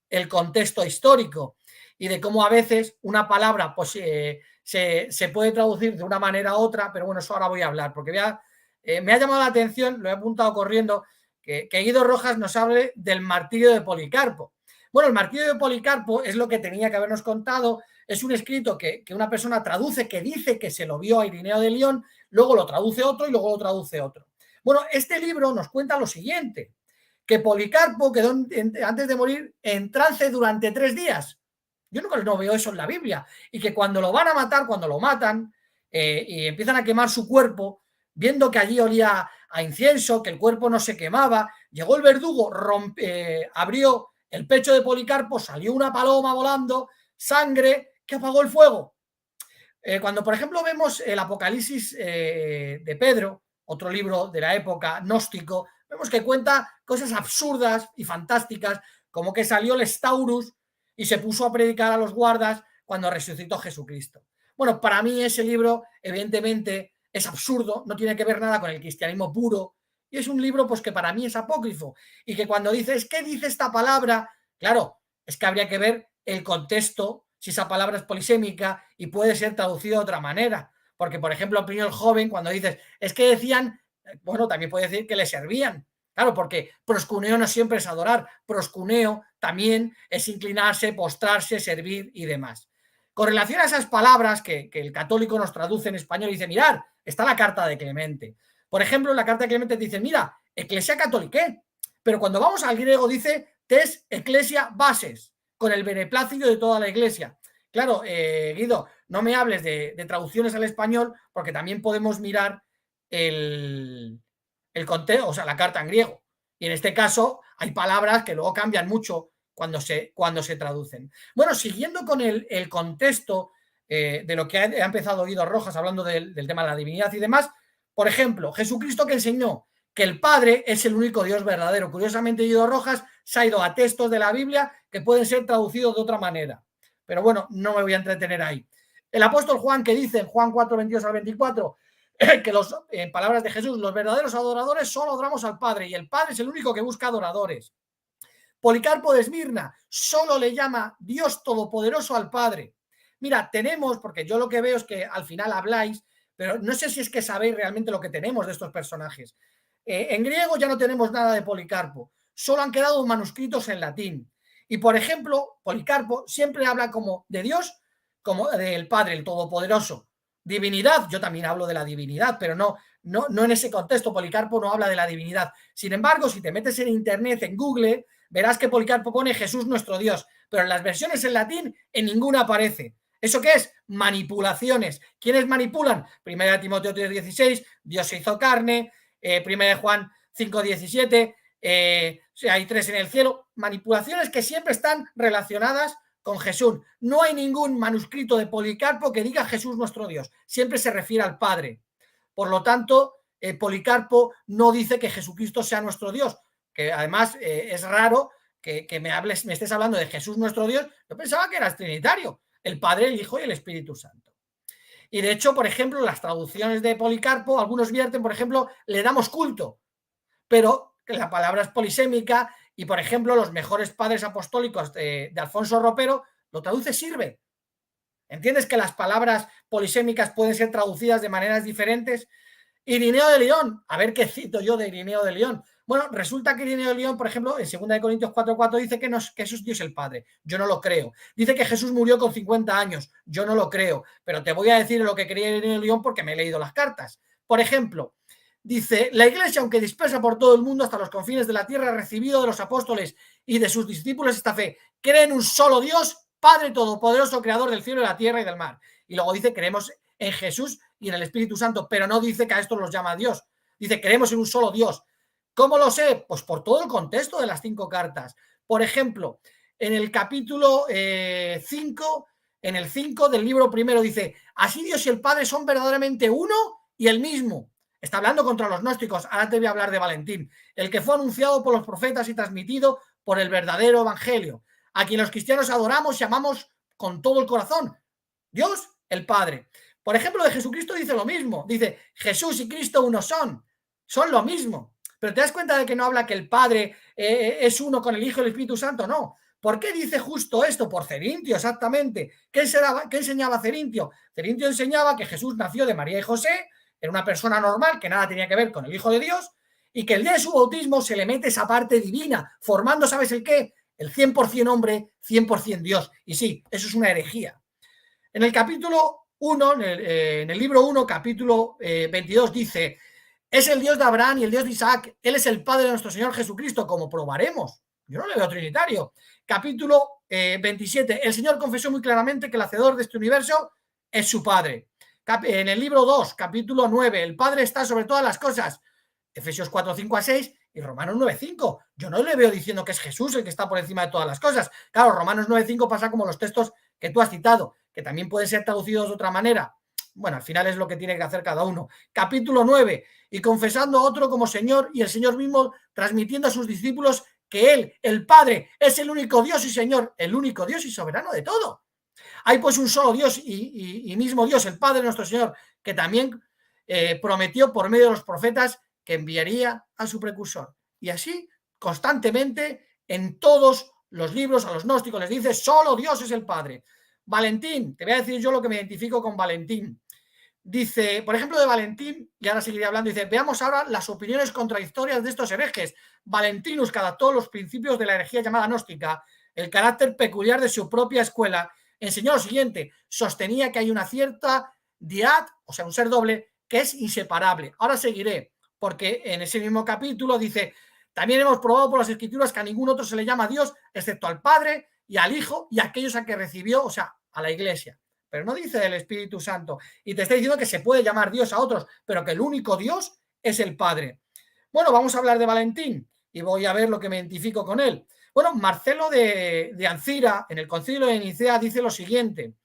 el contexto histórico y de cómo a veces una palabra pues se puede traducir de una manera u otra, pero bueno, eso ahora voy a hablar, porque me ha llamado la atención, lo he apuntado corriendo, que Guido Rojas nos hable del martirio de Policarpo. Bueno, el martirio de Policarpo es lo que tenía que habernos contado, es un escrito que una persona traduce, que dice que se lo vio a Irineo de León, luego lo traduce otro y luego lo traduce otro. Bueno, este libro nos cuenta lo siguiente, que Policarpo quedó antes de morir en trance durante 3 días. Yo no veo eso en la Biblia. Y que cuando lo van a matar, cuando lo matan y empiezan a quemar su cuerpo, viendo que allí olía a incienso, que el cuerpo no se quemaba, llegó el verdugo, abrió el pecho de Policarpo, salió una paloma volando, sangre, que apagó el fuego. Cuando, por ejemplo, vemos el Apocalipsis de Pedro, otro libro de la época gnóstico, vemos que cuenta cosas absurdas y fantásticas, como que salió el Staurus y se puso a predicar a los guardas cuando resucitó Jesucristo. Bueno, para mí ese libro, evidentemente, es absurdo, no tiene que ver nada con el cristianismo puro, y es un libro pues que para mí es apócrifo, y que cuando dices, ¿qué dice esta palabra? Claro, es que habría que ver el contexto, si esa palabra es polisémica y puede ser traducida de otra manera. Porque, por ejemplo, Plinio el Joven, cuando dices, es que decían, bueno, también puede decir que le servían. Claro, porque proscuneo no siempre es adorar, proscuneo también es inclinarse, postrarse, servir y demás. Con relación a esas palabras que el católico nos traduce en español y dice, mirad, está la carta de Clemente. Por ejemplo, en la carta de Clemente dice, mira, Ecclesia Catholicae, pero cuando vamos al griego dice tes ecclesia bases, con el beneplácito de toda la iglesia. Claro, Guido, no me hables de traducciones al español, porque también podemos mirar el contexto, o sea, la carta en griego. Y en este caso hay palabras que luego cambian mucho cuando se traducen. Bueno, siguiendo con el contexto de lo que ha empezado Guido Rojas hablando del tema de la divinidad y demás, por ejemplo, Jesucristo que enseñó que el Padre es el único Dios verdadero. Curiosamente, Guido Rojas se ha ido a textos de la Biblia que pueden ser traducidos de otra manera. Pero bueno, no me voy a entretener ahí. El apóstol Juan que dice en Juan 4, 22 al 24, que en palabras de Jesús, los verdaderos adoradores solo adoramos al Padre y el Padre es el único que busca adoradores. Policarpo de Esmirna solo le llama Dios Todopoderoso al Padre. Mira, tenemos, porque yo lo que veo es que al final habláis, pero no sé si es que sabéis realmente lo que tenemos de estos personajes. En griego ya no tenemos nada de Policarpo, solo han quedado manuscritos en latín. Y por ejemplo, Policarpo siempre habla como de Dios, como del Padre, el Todopoderoso. Divinidad, yo también hablo de la divinidad, pero no en ese contexto. Policarpo no habla de la divinidad. Sin embargo, si te metes en internet, en Google, verás que Policarpo pone Jesús nuestro Dios, pero en las versiones en latín en ninguna aparece. ¿Eso qué es? Manipulaciones. ¿Quiénes manipulan? Primera de Timoteo 3:16, Dios se hizo carne, Primera de Juan 5:17, hay 3 en el cielo. Manipulaciones que siempre están relacionadas con Jesús. No hay ningún manuscrito de Policarpo que diga Jesús nuestro Dios. Siempre se refiere al Padre. Por lo tanto, Policarpo no dice que Jesucristo sea nuestro Dios, que además es raro que me estés hablando de Jesús nuestro Dios. Yo pensaba que eras trinitario, el Padre, el Hijo y el Espíritu Santo. Y de hecho, por ejemplo, las traducciones de Policarpo, algunos vierten, por ejemplo, le damos culto, pero la palabra es polisémica y, por ejemplo, los mejores padres apostólicos de Alfonso Ropero lo traduce sirve. ¿Entiendes que las palabras polisémicas pueden ser traducidas de maneras diferentes? Irineo de León, a ver qué cito yo de Irineo de León. Bueno, resulta que Irineo de León, por ejemplo, en 2 Corintios 4:4 dice que Jesús es Dios el Padre. Yo no lo creo. Dice que Jesús murió con 50 años. Yo no lo creo. Pero te voy a decir lo que creía Irineo de León porque me he leído las cartas. Por ejemplo, dice, la Iglesia, aunque dispersa por todo el mundo hasta los confines de la tierra, ha recibido de los apóstoles y de sus discípulos esta fe. Cree en un solo Dios, Padre Todopoderoso, Creador del cielo y la tierra y del mar. Y luego dice, creemos en Jesús y en el Espíritu Santo, pero no dice que a esto los llama Dios. Dice, creemos en un solo Dios. ¿Cómo lo sé? Pues por todo el contexto de las 5 cartas. Por ejemplo, en el capítulo 5, en el 5 del libro primero dice, así Dios y el Padre son verdaderamente uno y el mismo. Está hablando contra los gnósticos. Ahora te voy a hablar de Valentín, el que fue anunciado por los profetas y transmitido por el verdadero evangelio, a quien los cristianos adoramos y amamos con todo el corazón. Dios, el Padre. Por ejemplo, de Jesucristo dice lo mismo. Dice, Jesús y Cristo uno son lo mismo. Pero te das cuenta de que no habla que el Padre es uno con el Hijo y el Espíritu Santo, no. ¿Por qué dice justo esto? Por Cerintio, exactamente. ¿Qué enseñaba Cerintio? Cerintio enseñaba que Jesús nació de María y José, era una persona normal que nada tenía que ver con el Hijo de Dios, y que el día de su bautismo se le mete esa parte divina, formando, ¿sabes el qué? El 100% hombre, 100% Dios. Y sí, eso es una herejía. En el capítulo 1, en el libro 1, capítulo 22, dice, es el Dios de Abraham y el Dios de Isaac, Él es el Padre de nuestro Señor Jesucristo, como probaremos. Yo no le veo trinitario. Capítulo 27, el Señor confesó muy claramente que el hacedor de este universo es su Padre. En el libro 2, capítulo 9, el Padre está sobre todas las cosas. Efesios 4, 5 a 6 y Romanos 9, 5. Yo no le veo diciendo que es Jesús el que está por encima de todas las cosas. Claro, Romanos 9, 5 pasa como los textos que tú has citado, que también pueden ser traducidos de otra manera. Bueno, al final es lo que tiene que hacer cada uno. Capítulo 9, y confesando a otro como Señor, y el Señor mismo transmitiendo a sus discípulos que Él, el Padre, es el único Dios y Señor, el único Dios y soberano de todo. Hay pues un solo Dios y mismo Dios, el Padre nuestro Señor, que también prometió por medio de los profetas que enviaría a su precursor. Y así, constantemente, en todos los libros a los gnósticos les dice, solo Dios es el Padre. Valentín, te voy a decir yo lo que me identifico con Valentín. Dice, por ejemplo, de Valentín, y ahora seguiré hablando, dice, veamos ahora las opiniones contradictorias de estos herejes. Valentinus, que adaptó los principios de la herejía llamada gnóstica, el carácter peculiar de su propia escuela, enseñó lo siguiente, sostenía que hay una cierta diad, o sea, un ser doble, que es inseparable. Ahora seguiré, porque en ese mismo capítulo dice, también hemos probado por las escrituras que a ningún otro se le llama Dios, excepto al Padre y al Hijo y a aquellos a que recibió, o sea, a la Iglesia. Pero no dice del Espíritu Santo. Y te está diciendo que se puede llamar Dios a otros, pero que el único Dios es el Padre. Bueno, vamos a hablar de Valentín y voy a ver lo que me identifico con él. Bueno, Marcelo de Ancira, en el Concilio de Nicea, dice lo siguiente.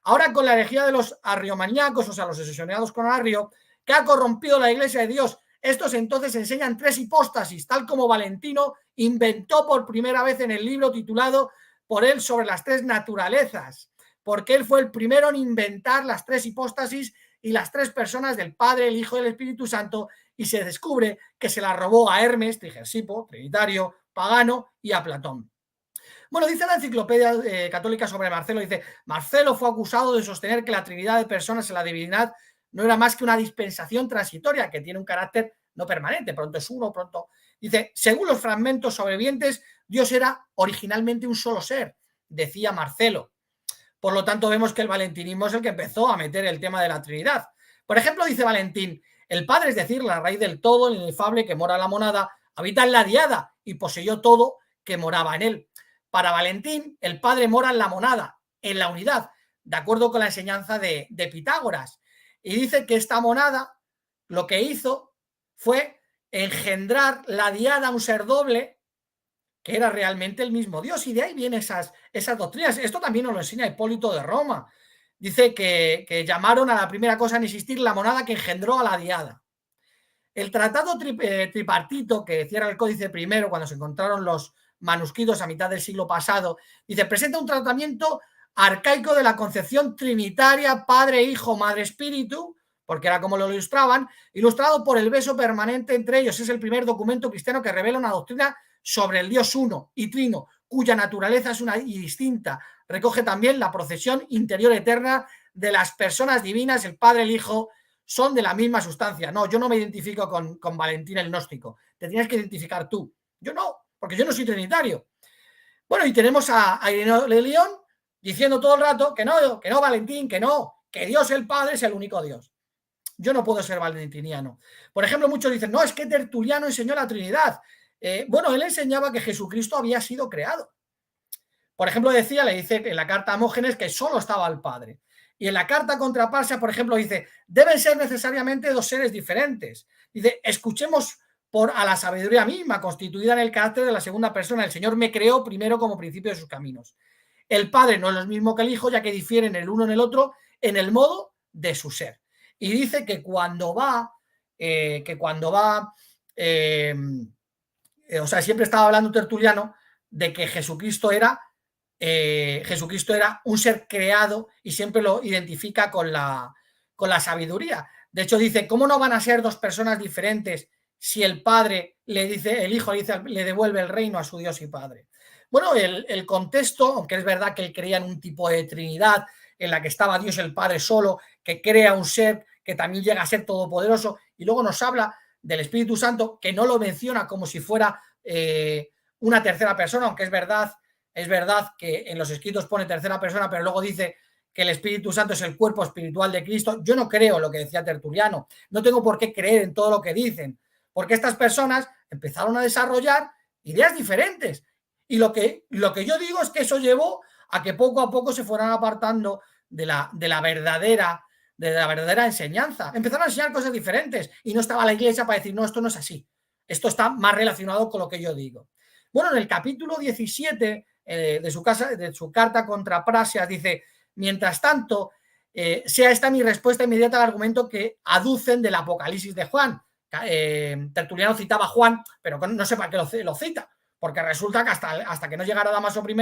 Ahora con la herejía de los arriomaníacos, o sea, los obsesionados con Arrio, que ha corrompido la Iglesia de Dios, estos entonces enseñan 3 hipóstasis, tal como Valentino inventó por primera vez en el libro titulado por él sobre las 3 naturalezas, porque él fue el primero en inventar las 3 hipóstasis y las 3 personas del Padre, el Hijo y el Espíritu Santo, y se descubre que se la robó a Hermes, Trigersipo, trinitario, pagano, y a Platón. Bueno, dice la enciclopedia católica sobre Marcelo, dice, Marcelo fue acusado de sostener que la trinidad de personas en la divinidad no era más que una dispensación transitoria que tiene un carácter no permanente, pronto es uno, pronto... Dice, según los fragmentos sobrevivientes, Dios era originalmente un solo ser, decía Marcelo. Por lo tanto, vemos que el valentinismo es el que empezó a meter el tema de la Trinidad. Por ejemplo, dice Valentín, el Padre, es decir, la raíz del todo, el inefable que mora en la monada, habita en la diada y poseyó todo que moraba en él. Para Valentín, el Padre mora en la monada, en la unidad, de acuerdo con la enseñanza de Pitágoras. Y dice que esta monada lo que hizo fue engendrar la diada a un ser doble que era realmente el mismo Dios, y de ahí vienen esas doctrinas. Esto también nos lo enseña Hipólito de Roma. Dice que llamaron a la primera cosa en existir la monada que engendró a la diada. El tratado tripartito, que cierra el Códice Primero cuando se encontraron los manuscritos a mitad del siglo pasado, dice, presenta un tratamiento arcaico de la concepción trinitaria, Padre, Hijo, Madre, Espíritu, porque era como lo ilustraban, ilustrado por el beso permanente entre ellos. Es el primer documento cristiano que revela una doctrina sobre el Dios uno y trino, cuya naturaleza es una y distinta. Recoge también la procesión interior eterna de las personas divinas, el Padre, el Hijo, son de la misma sustancia. No, yo no me identifico con Valentín el gnóstico. Te tienes que identificar tú. Yo no, porque yo no soy trinitario. Bueno, y tenemos a Ireneo de León diciendo todo el rato que no, Valentín, que Dios el Padre es el único Dios. Yo no puedo ser valentiniano. Por ejemplo, muchos dicen, no, es que Tertuliano enseñó la Trinidad. Bueno, él enseñaba que Jesucristo había sido creado. Por ejemplo, le dice en la carta a Mógenes que solo estaba el Padre. Y en la carta contra Parsia, por ejemplo, dice, deben ser necesariamente dos seres diferentes. Dice, escuchemos a la sabiduría misma, constituida en el carácter de la segunda persona. El Señor me creó primero como principio de sus caminos. El Padre no es lo mismo que el Hijo, ya que difieren el uno en el otro en el modo de su ser. Y dice que cuando va, o sea, siempre estaba hablando Tertuliano de que Jesucristo era un ser creado y siempre lo identifica con la sabiduría. De hecho, dice, ¿cómo no van a ser dos personas diferentes si el Padre le dice, el Hijo le devuelve el reino a su Dios y Padre? Bueno, el contexto, aunque es verdad que él creía en un tipo de Trinidad en la que estaba Dios el Padre solo, que crea un ser que también llega a ser todopoderoso, y luego nos habla del Espíritu Santo, que no lo menciona como si fuera una tercera persona, aunque es verdad que en los escritos pone tercera persona, pero luego dice que el Espíritu Santo es el cuerpo espiritual de Cristo. Yo no creo en lo que decía Tertuliano, no tengo por qué creer en todo lo que dicen, porque estas personas empezaron a desarrollar ideas diferentes. Y lo que yo digo es que eso llevó a que poco a poco se fueran apartando de la verdadera enseñanza. Empezaron a enseñar cosas diferentes y no estaba la iglesia para decir, no, esto no es así. Esto está más relacionado con lo que yo digo. Bueno, en el capítulo 17 de su carta contra Prasias dice, mientras tanto, sea esta mi respuesta inmediata al argumento que aducen del Apocalipsis de Juan. Tertuliano citaba a Juan, pero no sé para qué lo cita, porque resulta que hasta que no llegara Damaso I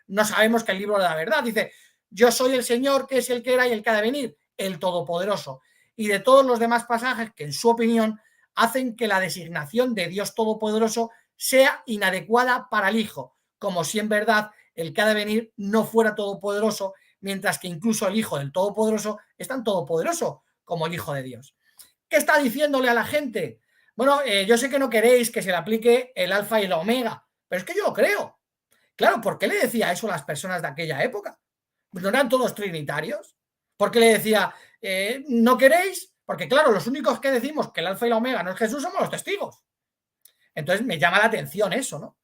no sabemos que el libro de la verdad. Dice, yo soy el Señor que es el que era y el que ha de venir, el Todopoderoso. Y de todos los demás pasajes que en su opinión hacen que la designación de Dios Todopoderoso sea inadecuada para el Hijo, como si en verdad el que ha de venir no fuera todopoderoso, mientras que incluso el Hijo del Todopoderoso es tan todopoderoso como el Hijo de Dios. ¿Qué está diciéndole a la gente? Bueno, yo sé que no queréis que se le aplique el alfa y el omega, pero es que yo lo creo. Claro, ¿por qué le decía eso a las personas de aquella época? ¿No eran todos trinitarios? ¿Por qué le decía, no queréis? Porque claro, los únicos que decimos que el alfa y la omega no es Jesús somos los testigos. Entonces me llama la atención eso, ¿no?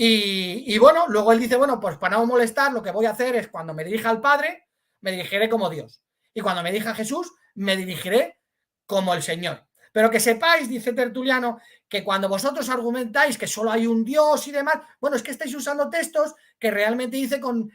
Y bueno, luego él dice, bueno, pues para no molestar, lo que voy a hacer es cuando me dirija al Padre, me dirigiré como Dios. Y cuando me dirija a Jesús, me dirigiré como el Señor. Pero que sepáis, dice Tertuliano, que cuando vosotros argumentáis que solo hay un Dios y demás, bueno, es que estáis usando textos que realmente dice con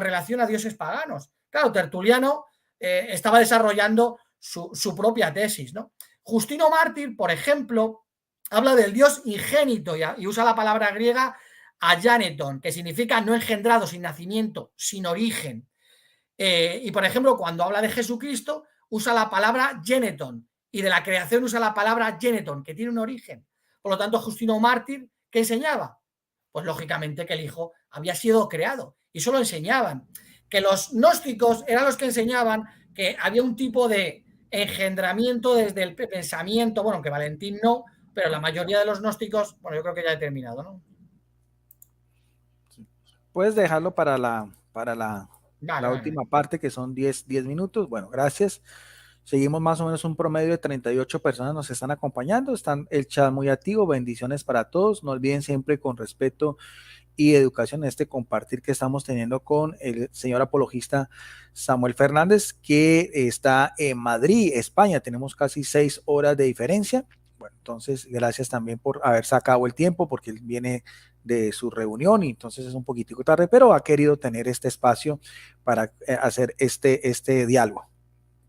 relación a dioses paganos. Claro, Tertuliano estaba desarrollando su propia tesis, ¿no? Justino Mártir, por ejemplo, habla del Dios ingénito y usa la palabra griega agéneton, que significa no engendrado, sin nacimiento, sin origen. Y por ejemplo, cuando habla de Jesucristo, usa la palabra géneton, y de la creación usa la palabra géneton, que tiene un origen. Por lo tanto, Justino Mártir, ¿qué enseñaba? Pues lógicamente que el Hijo había sido creado, y eso lo enseñaban. Que los gnósticos eran los que enseñaban que había un tipo de engendramiento desde el pensamiento, bueno, que Valentín no, pero la mayoría de los gnósticos, bueno, yo creo que ya he terminado, ¿no? Puedes dejarlo para la Vale. última parte, que son 10 minutos. Bueno, gracias. Seguimos más o menos un promedio de 38 personas nos están acompañando. Están el chat muy activo. Bendiciones para todos. No olviden siempre con respeto y educación este compartir que estamos teniendo con el señor apologista Samuel Fernández, que está en Madrid, España. Tenemos casi 6 horas de diferencia. Bueno, entonces gracias también por haber sacado el tiempo, porque él viene de su reunión y entonces es un poquitico tarde, pero ha querido tener este espacio para hacer este diálogo.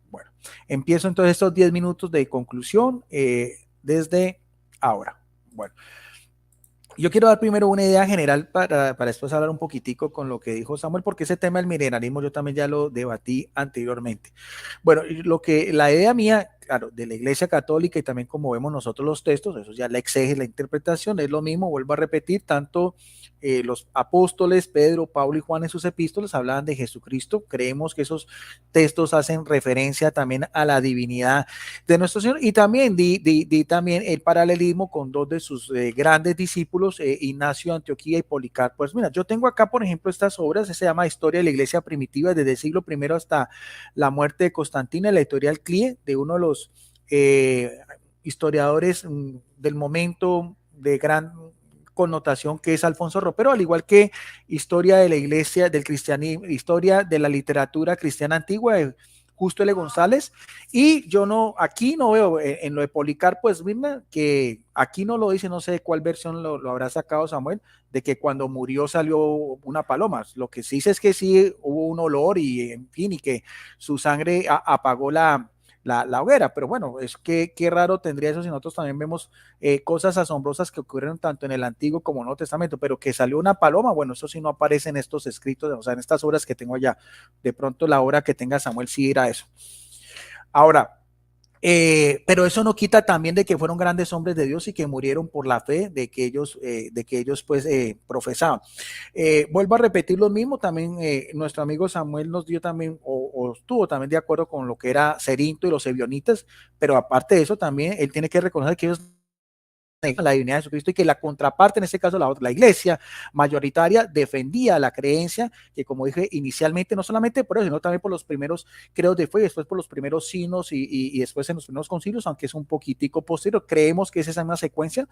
Bueno, empiezo entonces estos 10 minutos de conclusión desde ahora. Bueno, yo quiero dar primero una idea general para después hablar un poquitico con lo que dijo Samuel, porque ese tema del milenarismo yo también ya lo debatí anteriormente. Bueno, la idea mía claro, de la Iglesia Católica y también como vemos nosotros los textos, eso ya la exégesis, la interpretación, es lo mismo, vuelvo a repetir, tanto los apóstoles, Pedro, Pablo y Juan en sus epístolas hablaban de Jesucristo, creemos que esos textos hacen referencia también a la divinidad de nuestro Señor y también di también el paralelismo con dos de sus grandes discípulos, Ignacio de Antioquía y Policarpo. Pues mira, yo tengo acá, por ejemplo, estas obras, se llama Historia de la Iglesia Primitiva desde el siglo I hasta la muerte de Constantino, la editorial CLIE, de uno de los historiadores del momento de gran connotación que es Alfonso Ropero, al igual que Historia de la Iglesia, del Cristianismo, Historia de la Literatura Cristiana Antigua, de Justo L. González, y yo no, aquí no veo en lo de Policarpo Esmirna, que aquí no lo dice, no sé de cuál versión lo habrá sacado Samuel, de que cuando murió salió una paloma. Lo que sí dice es que sí hubo un olor y en fin, y que su sangre apagó la hoguera, pero bueno, es que qué raro tendría eso si nosotros también vemos cosas asombrosas que ocurrieron tanto en el Antiguo como en el Nuevo Testamento, pero que salió una paloma, bueno, eso sí no aparece en estos escritos, o sea, en estas obras que tengo allá. De pronto la obra que tenga Samuel sí era eso. Ahora, pero eso no quita también de que fueron grandes hombres de Dios y que murieron por la fe de que ellos pues profesaban. Vuelvo a repetir lo mismo, también nuestro amigo Samuel nos dio también, o estuvo también de acuerdo con lo que era Cerinto y los ebionitas, pero aparte de eso también él tiene que reconocer que ellos la divinidad de Jesucristo y que la contraparte, en este caso la iglesia mayoritaria, defendía la creencia que, como dije inicialmente, no solamente por eso, sino también por los primeros credos de fe, y después por los primeros signos y después en los primeros concilios, aunque es un poquitico posterior, creemos que es esa misma secuencia.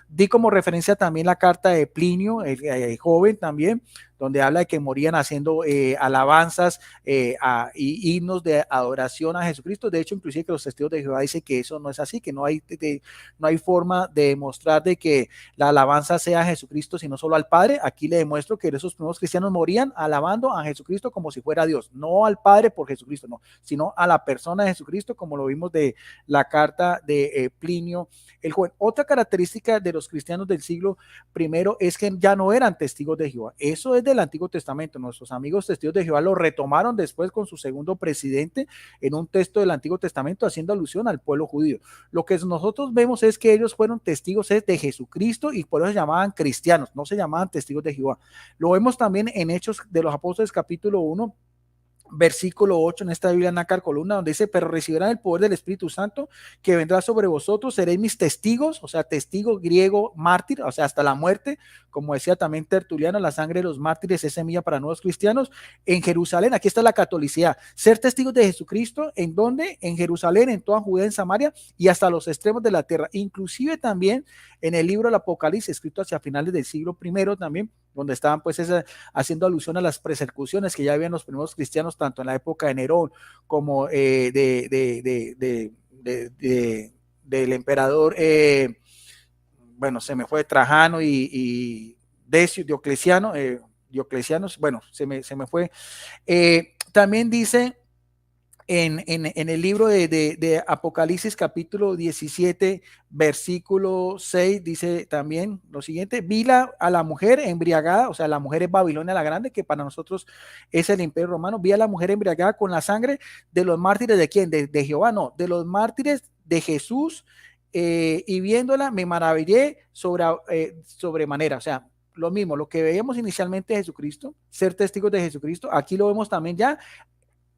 Di como referencia también la carta de Plinio, el joven también, donde habla de que morían haciendo alabanzas y himnos de adoración a Jesucristo. De hecho, inclusive que los testigos de Jehová dicen que eso no es así, que no hay forma de demostrar de que la alabanza sea a Jesucristo, sino solo al Padre. Aquí le demuestro que esos primeros cristianos morían alabando a Jesucristo como si fuera Dios, no al Padre por Jesucristo, no, sino a la persona de Jesucristo, como lo vimos de la carta de Plinio el joven. Otra característica de los cristianos del siglo I es que ya no eran testigos de Jehová. Eso es del Antiguo Testamento. Nuestros amigos testigos de Jehová lo retomaron después con su segundo presidente en un texto del Antiguo Testamento haciendo alusión al pueblo judío. Lo que nosotros vemos es que ellos fueron testigos de Jesucristo y por eso se llamaban cristianos, no se llamaban testigos de Jehová. Lo vemos también en Hechos de los Apóstoles capítulo 1, versículo 8 en esta Biblia nácar columna, donde dice, pero recibirán el poder del Espíritu Santo que vendrá sobre vosotros, seréis mis testigos, o sea, testigo griego, mártir, o sea, hasta la muerte, como decía también Tertuliano, la sangre de los mártires es semilla para nuevos cristianos, en Jerusalén, aquí está la catolicidad, ser testigos de Jesucristo, ¿en dónde? En Jerusalén, en toda Judea, en Samaria y hasta los extremos de la tierra, inclusive también en el libro del Apocalipsis, escrito hacia finales del siglo I también, donde estaban pues haciendo alusión a las persecuciones que ya habían los primeros cristianos, tanto en la época de Nerón como del emperador, bueno, se me fue Trajano y Diocleciano, bueno, se me fue. También dice en el libro de Apocalipsis capítulo 17, versículo 6, dice también lo siguiente, vi a la mujer embriagada, o sea, la mujer es Babilonia la Grande, que para nosotros es el Imperio Romano, vi a la mujer embriagada con la sangre de los mártires, ¿de quién? De Jehová, no, de los mártires de Jesús, y viéndola me maravillé sobremanera, o sea, lo mismo, lo que veíamos inicialmente de Jesucristo, ser testigos de Jesucristo, aquí lo vemos también ya,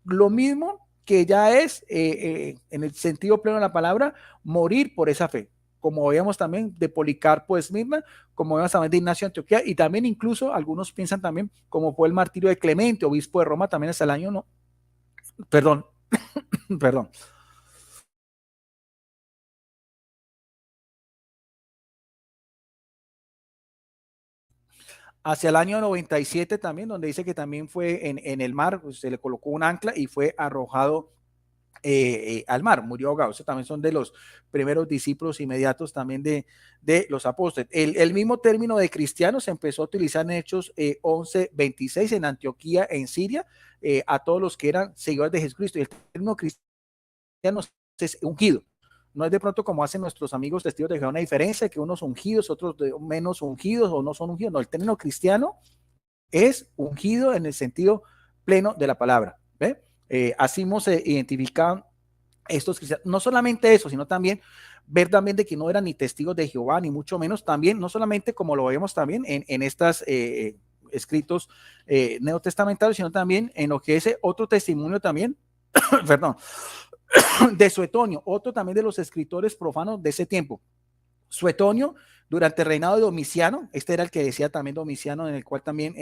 lo mismo que ya es, en el sentido pleno de la palabra, morir por esa fe, como veíamos también de Policarpo de Esmirna, como veíamos también de Ignacio de Antioquía, y también incluso algunos piensan también como fue el martirio de Clemente, obispo de Roma, también hasta el año, no, perdón, perdón. Hacia el año 97 también, donde dice que también fue en el mar, pues, se le colocó un ancla y fue arrojado al mar, murió ahogado. Eso también son de los primeros discípulos inmediatos también de los apóstoles. El mismo término de cristianos se empezó a utilizar en Hechos 11:26 en Antioquía, en Siria, a todos los que eran seguidores de Jesucristo. Y el término cristiano es ungido. No es de pronto como hacen nuestros amigos testigos de Jehová una diferencia, que unos ungidos, otros menos ungidos o no son ungidos. No, el término cristiano es ungido en el sentido pleno de la palabra. ¿Ve? Así se identificaban estos cristianos, no solamente eso, sino también ver también de que no eran ni testigos de Jehová, ni mucho menos también, no solamente como lo vemos también en estas escritos neotestamentarios, sino también en lo que es otro testimonio también, perdón, de Suetonio, otro también de los escritores profanos de ese tiempo. Suetonio, durante el reinado de Domiciano, este era el que decía también Domiciano, en el cual también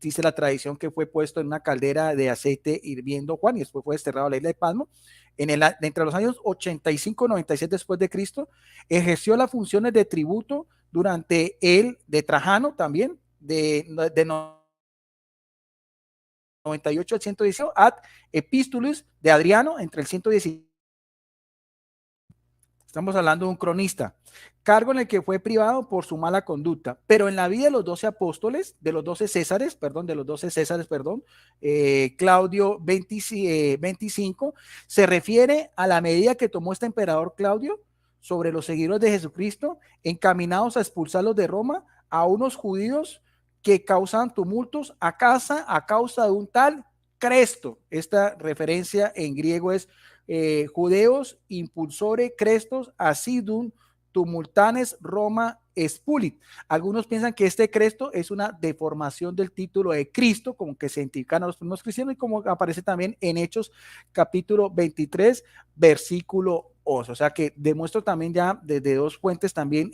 dice la tradición que fue puesto en una caldera de aceite hirviendo Juan y después fue desterrado a la isla de Pasmo. Entre los años 85 y 97 después de Cristo, ejerció las funciones de tributo durante el de Trajano también, de 98 al 118, ad Epístolis de Adriano, entre el 117. Estamos hablando de un cronista, cargo en el que fue privado por su mala conducta, pero en la vida de los 12 apóstoles, de los 12 Césares, Claudio 25, se refiere a la medida que tomó este emperador Claudio sobre los seguidores de Jesucristo, encaminados a expulsarlos de Roma, a unos judíos que causaban tumultos a causa de un tal Cresto. Esta referencia en griego es judeos impulsore Crestos asidum tumultanes Roma expulit. Algunos piensan que este Cresto es una deformación del título de Cristo, como que se identifican a los primeros cristianos y como aparece también en Hechos capítulo 23, versículo 11. O sea que demuestro también ya desde dos fuentes también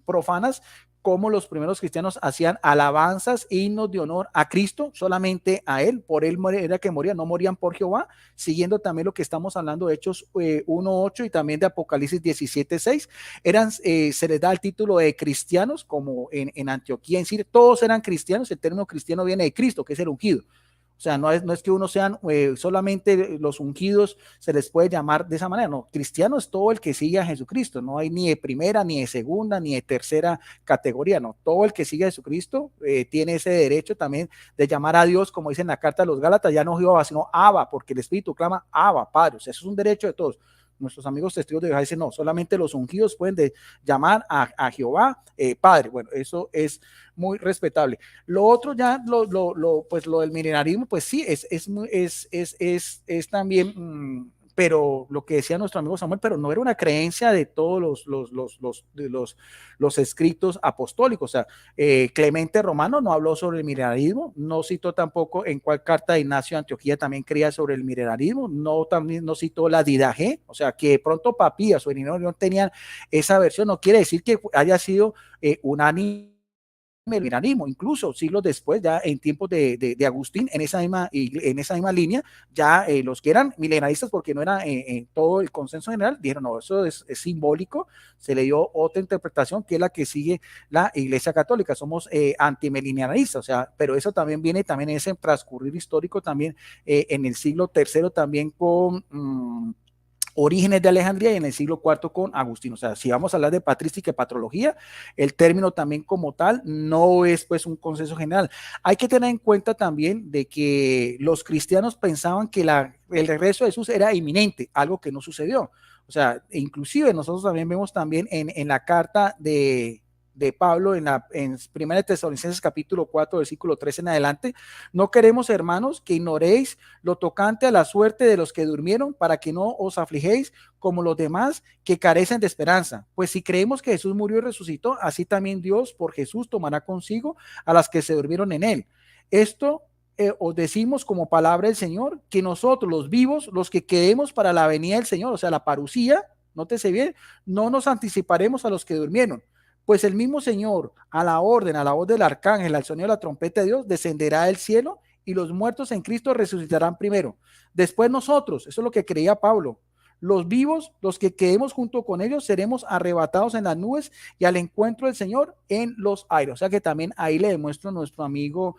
profanas cómo los primeros cristianos hacían alabanzas, himnos de honor a Cristo, solamente a Él, por Él era que morían, no morían por Jehová, siguiendo también lo que estamos hablando de Hechos 1.8 y también de Apocalipsis 17.6, se les da el título de cristianos, como en Antioquía, en Siria, todos eran cristianos, el término cristiano viene de Cristo, que es el ungido. O sea, no es que uno sean solamente los ungidos, se les puede llamar de esa manera. No, cristiano es todo el que sigue a Jesucristo. No hay ni de primera, ni de segunda, ni de tercera categoría. No, todo el que sigue a Jesucristo tiene ese derecho también de llamar a Dios, como dice en la carta de los Gálatas, ya no Jehová, sino Abba, porque el Espíritu clama Abba, Padre. O sea, eso es un derecho de todos. Nuestros amigos testigos de Jehová dicen, no, solamente los ungidos pueden llamar a Jehová Padre. Bueno, eso es muy respetable. Lo otro ya, pues lo del milenarismo, pues sí, es también, pero lo que decía nuestro amigo Samuel, pero no era una creencia de todos los escritos apostólicos. O sea, Clemente Romano no habló sobre el milenarismo, no citó tampoco en cuál carta de Ignacio de Antioquía también creía sobre el milenarismo, también no citó la Didache, o sea, que de pronto Papías o Irineo no tenían esa versión, no quiere decir que haya sido unánime el milenarismo, incluso siglos después, ya en tiempos de Agustín, en esa misma línea, ya los que eran milenaristas, porque no era todo el consenso general, dijeron, no, eso es simbólico, se le dio otra interpretación, que es la que sigue la Iglesia Católica, somos antimilenaristas, o sea, pero eso también viene también en ese transcurrir histórico, también en el siglo III, también con Orígenes de Alejandría y en el siglo IV con Agustín. O sea, si vamos a hablar de patrística y patrología, el término también como tal no es pues un consenso general. Hay que tener en cuenta también de que los cristianos pensaban que el regreso de Jesús era inminente, algo que no sucedió. O sea, inclusive nosotros también vemos también en la carta de Pablo en 1 Tesalonicenses capítulo 4 versículo 3 en adelante, no queremos, hermanos, que ignoréis lo tocante a la suerte de los que durmieron, para que no os afligéis como los demás que carecen de esperanza. Pues si creemos que Jesús murió y resucitó, así también Dios por Jesús tomará consigo a las que se durmieron en él. Esto os decimos como palabra del Señor, que nosotros los vivos, los que quedemos para la venida del Señor, o sea, la parucía, nótese bien, no nos anticiparemos a los que durmieron. Pues el mismo Señor, a la orden, a la voz del arcángel, al sonido de la trompeta de Dios, descenderá del cielo y los muertos en Cristo resucitarán primero. Después nosotros, eso es lo que creía Pablo, los vivos, los que quedemos junto con ellos, seremos arrebatados en las nubes y al encuentro del Señor en los aires. O sea que también ahí le demuestro a nuestro amigo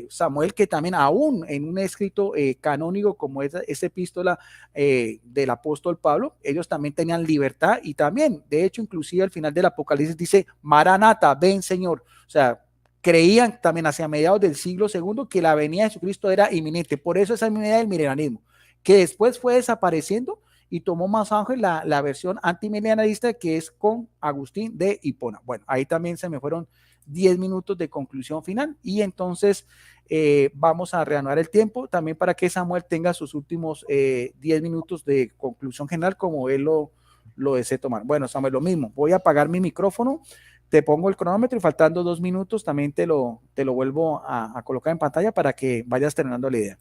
Samuel que también aún en un escrito canónico como esa epístola del apóstol Pablo, ellos también tenían libertad y también, de hecho, inclusive al final del Apocalipsis dice, Maranata, ven Señor. O sea, creían también hacia mediados del siglo II que la venida de Jesucristo era inminente. Por eso esa idea del milenarismo, que después fue desapareciendo y tomó más auge la versión antimilenarista, que es con Agustín de Hipona. Bueno, ahí también se me fueron 10 minutos de conclusión final, y entonces vamos a reanudar el tiempo también para que Samuel tenga sus últimos 10 minutos de conclusión general, como él lo desee tomar. Bueno, Samuel, lo mismo, voy a apagar mi micrófono, te pongo el cronómetro y faltando 2 minutos también te lo vuelvo a colocar en pantalla para que vayas terminando la idea.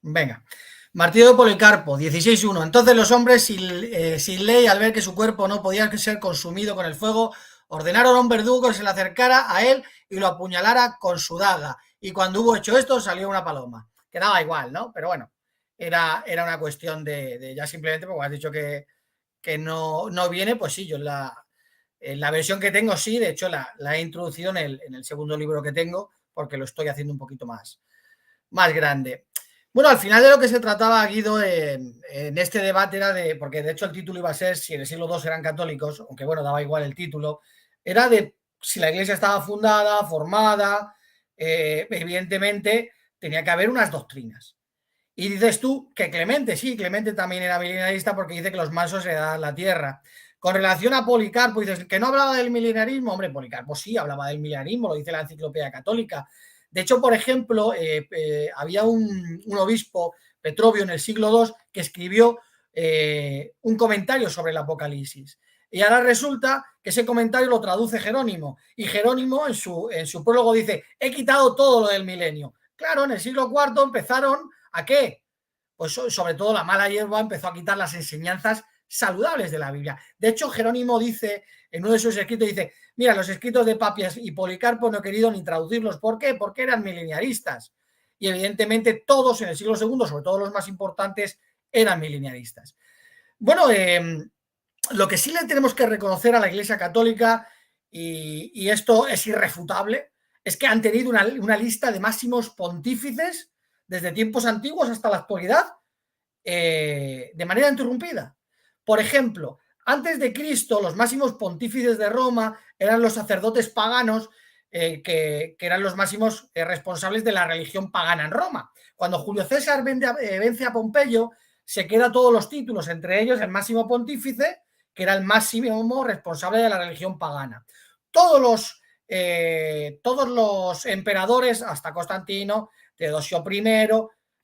Venga. Martillo de Policarpo, 16:1. Entonces los hombres sin ley, al ver que su cuerpo no podía ser consumido con el fuego, ordenaron a un verdugo que se le acercara a él y lo apuñalara con su daga. Y cuando hubo hecho esto, salió una paloma. Quedaba igual, ¿no? Pero bueno, era una cuestión de ya simplemente, porque has dicho que no viene, pues sí, yo en la versión que tengo sí, de hecho la he introducido en el segundo libro que tengo, porque lo estoy haciendo un poquito más grande. Bueno, al final de lo que se trataba, Guido, en este debate era de, porque de hecho el título iba a ser si en el siglo II eran católicos, aunque bueno, daba igual el título, era de si la iglesia estaba fundada, formada, evidentemente tenía que haber unas doctrinas. Y dices tú que Clemente, sí, Clemente también era milenarista porque dice que los mansos heredaban la tierra. Con relación a Policarpo, dices que no hablaba del milenarismo. Hombre, Policarpo sí hablaba del milenarismo, lo dice la Enciclopedia Católica. De hecho, por ejemplo, había un obispo, Petrovio, en el siglo II, que escribió un comentario sobre el Apocalipsis. Y ahora resulta que ese comentario lo traduce Jerónimo. Y Jerónimo, en su prólogo, dice: he quitado todo lo del milenio. Claro, en el siglo IV empezaron ¿a qué? Pues sobre todo la mala hierba empezó a quitar las enseñanzas saludables de la Biblia. De hecho, Jerónimo dice, en uno de sus escritos, dice: mira, los escritos de Papias y Policarpo no he querido ni traducirlos. ¿Por qué? Porque eran mileniaristas. Y evidentemente todos en el siglo II, sobre todo los más importantes, eran mileniaristas. Bueno, lo que sí le tenemos que reconocer a la Iglesia Católica, y esto es irrefutable, es que han tenido una lista de máximos pontífices desde tiempos antiguos hasta la actualidad, de manera interrumpida. Por ejemplo, antes de Cristo, los máximos pontífices de Roma eran los sacerdotes paganos, que eran los máximos responsables de la religión pagana en Roma. Cuando Julio César vence a Pompeyo, se queda todos los títulos, entre ellos el máximo pontífice, que era el máximo responsable de la religión pagana. Todos los emperadores, hasta Constantino, Teodosio I,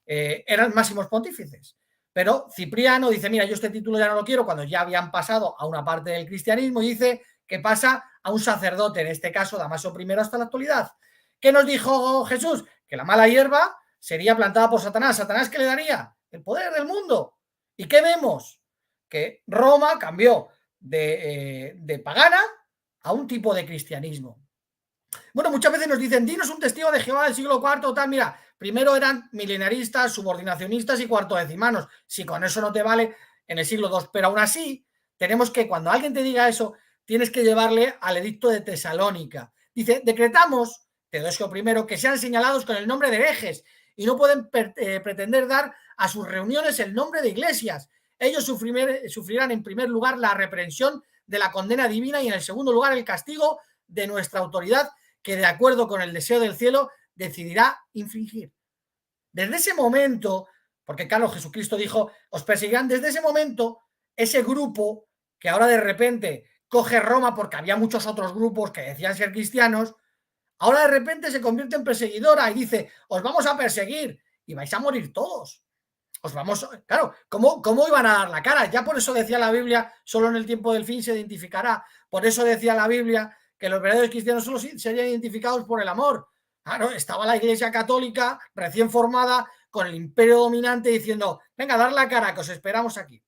eran máximos pontífices. Pero Cipriano dice: mira, yo este título ya no lo quiero, cuando ya habían pasado a una parte del cristianismo, y dice que pasa a un sacerdote, en este caso Damaso I, hasta la actualidad. ¿Qué nos dijo Jesús? Que la mala hierba sería plantada por Satanás. ¿Satanás qué le daría? El poder del mundo. ¿Y qué vemos? Que Roma cambió de pagana a un tipo de cristianismo. Bueno, muchas veces nos dicen: dinos un testigo de Jehová del siglo IV, tal. Mira, primero eran milenaristas, subordinacionistas y cuartodecimanos. Si con eso no te vale, en el siglo II. Pero aún así, tenemos que, cuando alguien te diga eso, tienes que llevarle al edicto de Tesalónica. Dice: decretamos, Teodosio I, que sean señalados con el nombre de herejes y no pueden pretender dar a sus reuniones el nombre de iglesias. Ellos sufrirán en primer lugar la reprensión de la condena divina y en el segundo lugar el castigo de nuestra autoridad, que de acuerdo con el deseo del cielo decidirá infringir. Desde ese momento, porque claro, Jesucristo dijo: os perseguirán. Desde ese momento, ese grupo que ahora de repente coge Roma, porque había muchos otros grupos que decían ser cristianos, ahora de repente se convierte en perseguidora y dice: os vamos a perseguir y vais a morir todos. Os vamos, claro, ¿cómo iban a dar la cara? Ya por eso decía la Biblia: solo en el tiempo del fin se identificará. Por eso decía la Biblia que los verdaderos cristianos solo serían identificados por el amor. Claro, estaba la Iglesia Católica recién formada con el imperio dominante diciendo: venga, dar la cara, que os esperamos aquí.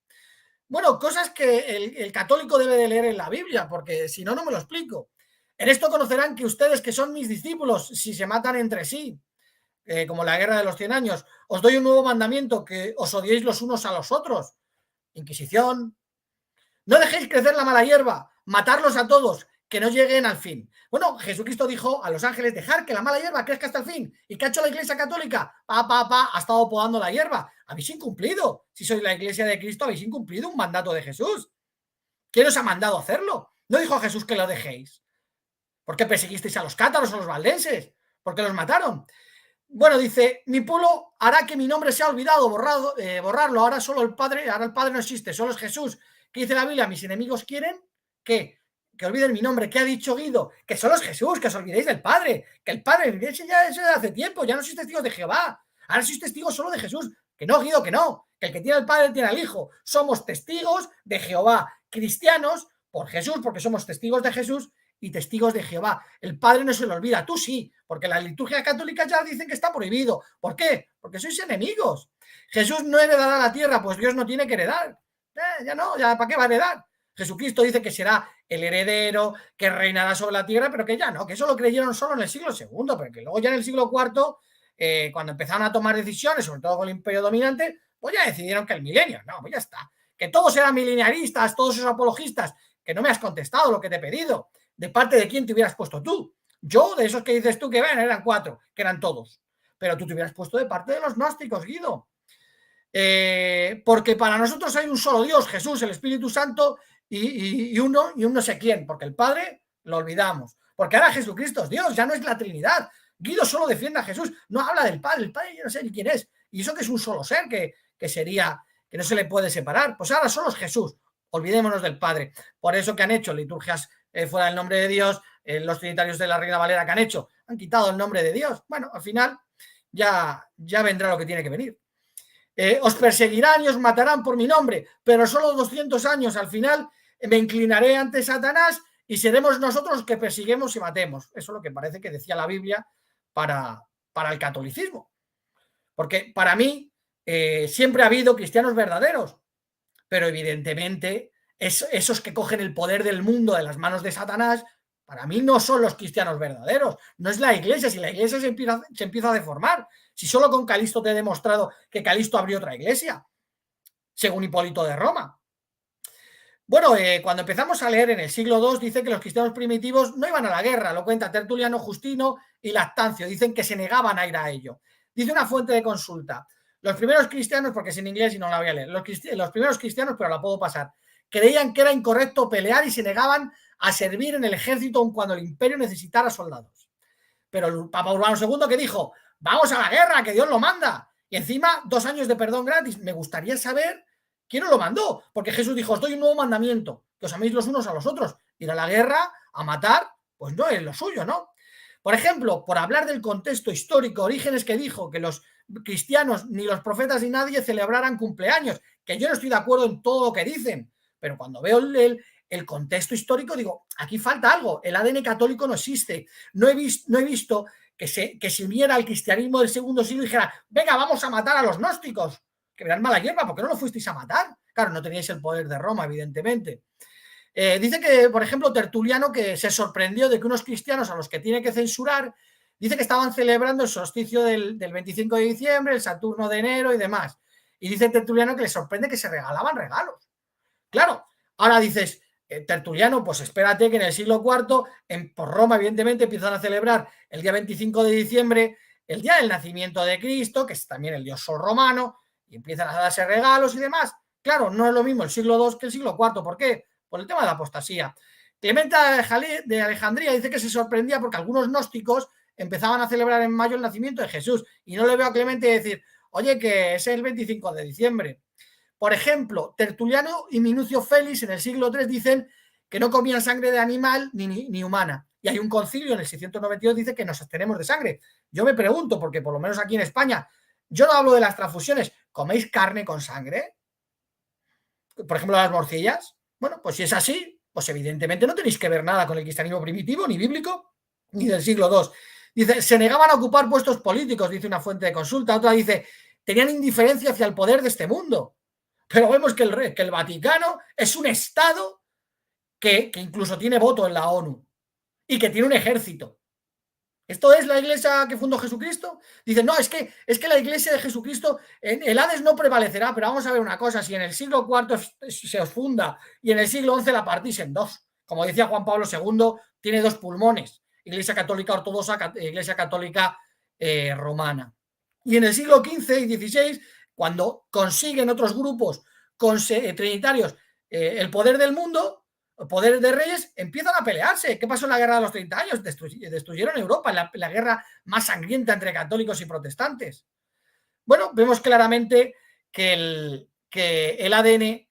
Bueno, cosas que el católico debe de leer en la Biblia, porque si no, no me lo explico. En esto conocerán que ustedes, que son mis discípulos, si se matan entre sí, como la guerra de los 100 años, os doy un nuevo mandamiento: que os odiéis los unos a los otros. Inquisición. No dejéis crecer la mala hierba, matarlos a todos, que no lleguen al fin. Bueno, Jesucristo dijo a los ángeles: dejar que la mala hierba crezca hasta el fin. ¿Y qué ha hecho la Iglesia Católica? Ha estado podando la hierba. Habéis incumplido. Si sois la Iglesia de Cristo, habéis incumplido un mandato de Jesús. ¿Quién os ha mandado a hacerlo? No dijo Jesús que lo dejéis. ¿Por qué perseguisteis a los cátaros o a los valdenses? ¿Por qué los mataron? Bueno, dice, mi pueblo hará que mi nombre sea olvidado, borrarlo. Ahora solo el Padre, ahora el Padre no existe, solo es Jesús. ¿Qué dice la Biblia? Mis enemigos quieren que olviden mi nombre. ¿Qué ha dicho Guido? Que solo es Jesús, que os olvidéis del Padre. Que el Padre, eso ya es de hace tiempo, ya no sois testigos de Jehová. Ahora sois testigos solo de Jesús. Que no, Guido, que no. Que el que tiene al Padre tiene al Hijo. Somos testigos de Jehová. Cristianos por Jesús, porque somos testigos de Jesús y testigos de Jehová. El Padre no se lo olvida, tú sí, porque la liturgia católica ya dicen que está prohibido. ¿Por qué? Porque sois enemigos. Jesús no heredará la tierra, pues Dios no tiene que heredar. Ya no, ya ¿para qué va a heredar? Jesucristo dice que será el heredero, que reinará sobre la tierra, pero que ya no, que eso lo creyeron solo en el siglo II, pero que luego ya en el siglo IV, cuando empezaron a tomar decisiones, sobre todo con el imperio dominante, pues ya decidieron que el milenio, no, pues ya está. Que todos eran mileniaristas, todos esos apologistas, que no me has contestado lo que te he pedido. ¿De parte de quién te hubieras puesto tú? Yo, de esos que dices tú que ven, eran 4, que eran todos. Pero tú te hubieras puesto de parte de los gnósticos, Guido. Porque para nosotros hay un solo Dios, Jesús, el Espíritu Santo y uno no sé quién, porque el Padre lo olvidamos. Porque ahora Jesucristo es Dios, ya no es la Trinidad. Guido solo defiende a Jesús, no habla del Padre, el Padre yo no sé ni quién es. Y eso que es un solo ser, que sería, que no se le puede separar. Pues ahora solo es Jesús, olvidémonos del Padre. Por eso que han hecho liturgias fuera del nombre de Dios, los trinitarios de la Reina Valera que han hecho, han quitado el nombre de Dios. Bueno, al final ya vendrá lo que tiene que venir. Os perseguirán y os matarán por mi nombre, pero solo 200 años al final me inclinaré ante Satanás y seremos nosotros los que persiguemos y matemos. Eso es lo que parece que decía la Biblia para el catolicismo. Porque para mí siempre ha habido cristianos verdaderos, pero evidentemente esos que cogen el poder del mundo de las manos de Satanás, para mí no son los cristianos verdaderos, no es la iglesia, si la iglesia se empieza a deformar, si solo con Calisto te he demostrado que Calisto abrió otra iglesia, según Hipólito de Roma. Bueno, cuando empezamos a leer en el siglo II dice que los cristianos primitivos no iban a la guerra, lo cuenta Tertuliano, Justino y Lactancio, dicen que se negaban a ir a ello. Dice una fuente de consulta, los primeros cristianos, porque es en inglés y no la voy a leer, los primeros cristianos, pero la puedo pasar, creían que era incorrecto pelear y se negaban a servir en el ejército aun cuando el imperio necesitara soldados. Pero el Papa Urbano II que dijo, vamos a la guerra, que Dios lo manda. Y encima 2 años de perdón gratis. Me gustaría saber quién os lo mandó, porque Jesús dijo, os doy un nuevo mandamiento, que os améis los unos a los otros. Ir a la guerra, a matar, pues no es lo suyo, ¿no? Por ejemplo, por hablar del contexto histórico, Orígenes que dijo que los cristianos, ni los profetas ni nadie celebraran cumpleaños, que yo no estoy de acuerdo en todo lo que dicen, pero cuando veo el contexto histórico digo, aquí falta algo, el ADN católico no existe, no he visto que se uniera al cristianismo del segundo siglo y dijera, venga, vamos a matar a los gnósticos, que verán mala hierba, ¿por qué no lo fuisteis a matar? Claro, no teníais el poder de Roma, evidentemente. Dice que, por ejemplo, Tertuliano, que se sorprendió de que unos cristianos a los que tiene que censurar, dice que estaban celebrando el solsticio del 25 de diciembre, el Saturno de enero y demás. Y dice Tertuliano que le sorprende que se regalaban regalos. Claro, ahora dices, Tertuliano, pues espérate que en el siglo IV, por Roma, evidentemente, empiezan a celebrar el día 25 de diciembre, el día del nacimiento de Cristo, que es también el dios sol romano, y empiezan a darse regalos y demás. Claro, no es lo mismo el siglo II que el siglo IV. ¿Por qué? Por el tema de la apostasía. Clemente de Alejandría dice que se sorprendía porque algunos gnósticos empezaban a celebrar en mayo el nacimiento de Jesús y no le veo a Clemente decir, oye, que es el 25 de diciembre. Por ejemplo, Tertuliano y Minucio Félix en el siglo III dicen que no comían sangre de animal ni humana. Y hay un concilio en el 692 dice que nos abstenemos de sangre. Yo me pregunto, porque por lo menos aquí en España, yo no hablo de las transfusiones, ¿coméis carne con sangre? Por ejemplo, las morcillas. Bueno, pues si es así, pues evidentemente no tenéis que ver nada con el cristianismo primitivo, ni bíblico, ni del siglo II. Dice, se negaban a ocupar puestos políticos, dice una fuente de consulta. Otra dice, tenían indiferencia hacia el poder de este mundo. Pero vemos que el Vaticano es un Estado que incluso tiene voto en la ONU y que tiene un ejército. ¿Esto es la iglesia que fundó Jesucristo? Dicen, no, es que la iglesia de Jesucristo, en el Hades no prevalecerá, pero vamos a ver una cosa, si en el siglo IV se os funda y en el siglo XI la partís en dos, como decía Juan Pablo II, tiene 2 pulmones, iglesia católica ortodoxa, iglesia católica romana. Y en el siglo XV y XVI, cuando consiguen otros grupos trinitarios el poder del mundo, poderes de reyes empiezan a pelearse. ¿Qué pasó en la guerra de los 30 años? Destruyeron Europa, la guerra más sangrienta entre católicos y protestantes. Bueno, vemos claramente que el ADN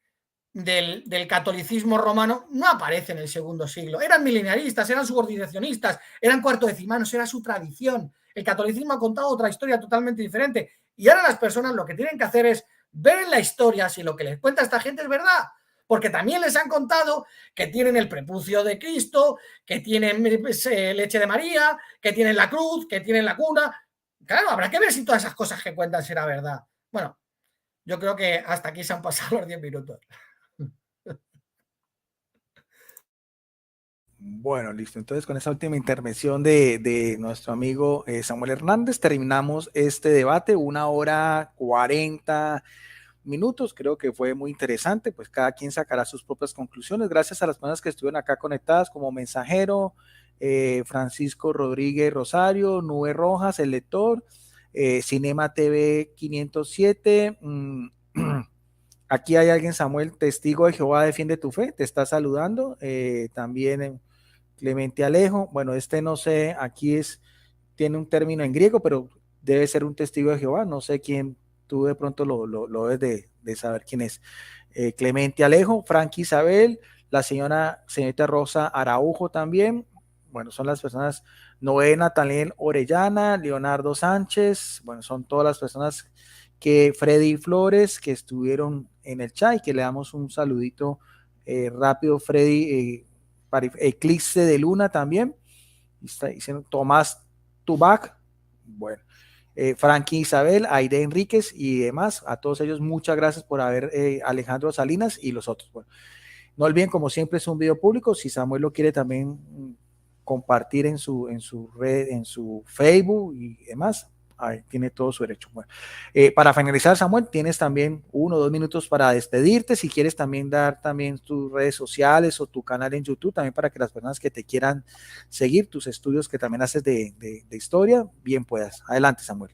del catolicismo romano no aparece en el segundo siglo. Eran milenaristas, eran subordinacionistas, eran cuartodecimanos, era su tradición. El catolicismo ha contado otra historia totalmente diferente. Y ahora las personas lo que tienen que hacer es ver en la historia si lo que les cuenta esta gente es verdad. Porque también les han contado que tienen el prepucio de Cristo, que tienen leche de María, que tienen la cruz, que tienen la cuna. Claro, habrá que ver si todas esas cosas que cuentan será verdad. Bueno, yo creo que hasta aquí se han pasado los 10 minutos. Bueno, listo. Entonces, con esa última intervención de nuestro amigo Samuel Hernández, terminamos este debate, 1 hora 40 minutos. Creo que fue muy interesante, pues cada quien sacará sus propias conclusiones. Gracias a las personas que estuvieron acá conectadas, como Mensajero, Francisco Rodríguez Rosario, Nube Rojas, el lector, Cinema TV 507. Aquí hay alguien, Samuel, testigo de Jehová, defiende tu fe, te está saludando. También Clemente Alejo, bueno, no sé, tiene un término en griego, pero debe ser un testigo de Jehová, no sé quién, tú de pronto lo debes de saber quién es. Clemente Alejo, Frank Isabel, la señorita Rosa Araujo también, bueno, son las personas, Noé Nathaniel Orellana, Leonardo Sánchez, bueno, son todas las personas Freddy Flores, que estuvieron en el chat y que le damos un saludito rápido, Freddy, para Eclipse de Luna también, está diciendo Tomás Tubac, bueno, Frankie Isabel, Aide Enríquez y demás, a todos ellos muchas gracias por haber, Alejandro Salinas y los otros. Bueno, no olviden, como siempre es un video público, si Samuel lo quiere también compartir en su red, en su Facebook y demás, ahí tiene todo su derecho. Bueno, para finalizar, Samuel, tienes también 1 o 2 minutos para despedirte. Si quieres también dar también tus redes sociales o tu canal en YouTube, también para que las personas que te quieran seguir, tus estudios que también haces de historia, bien puedas. Adelante, Samuel.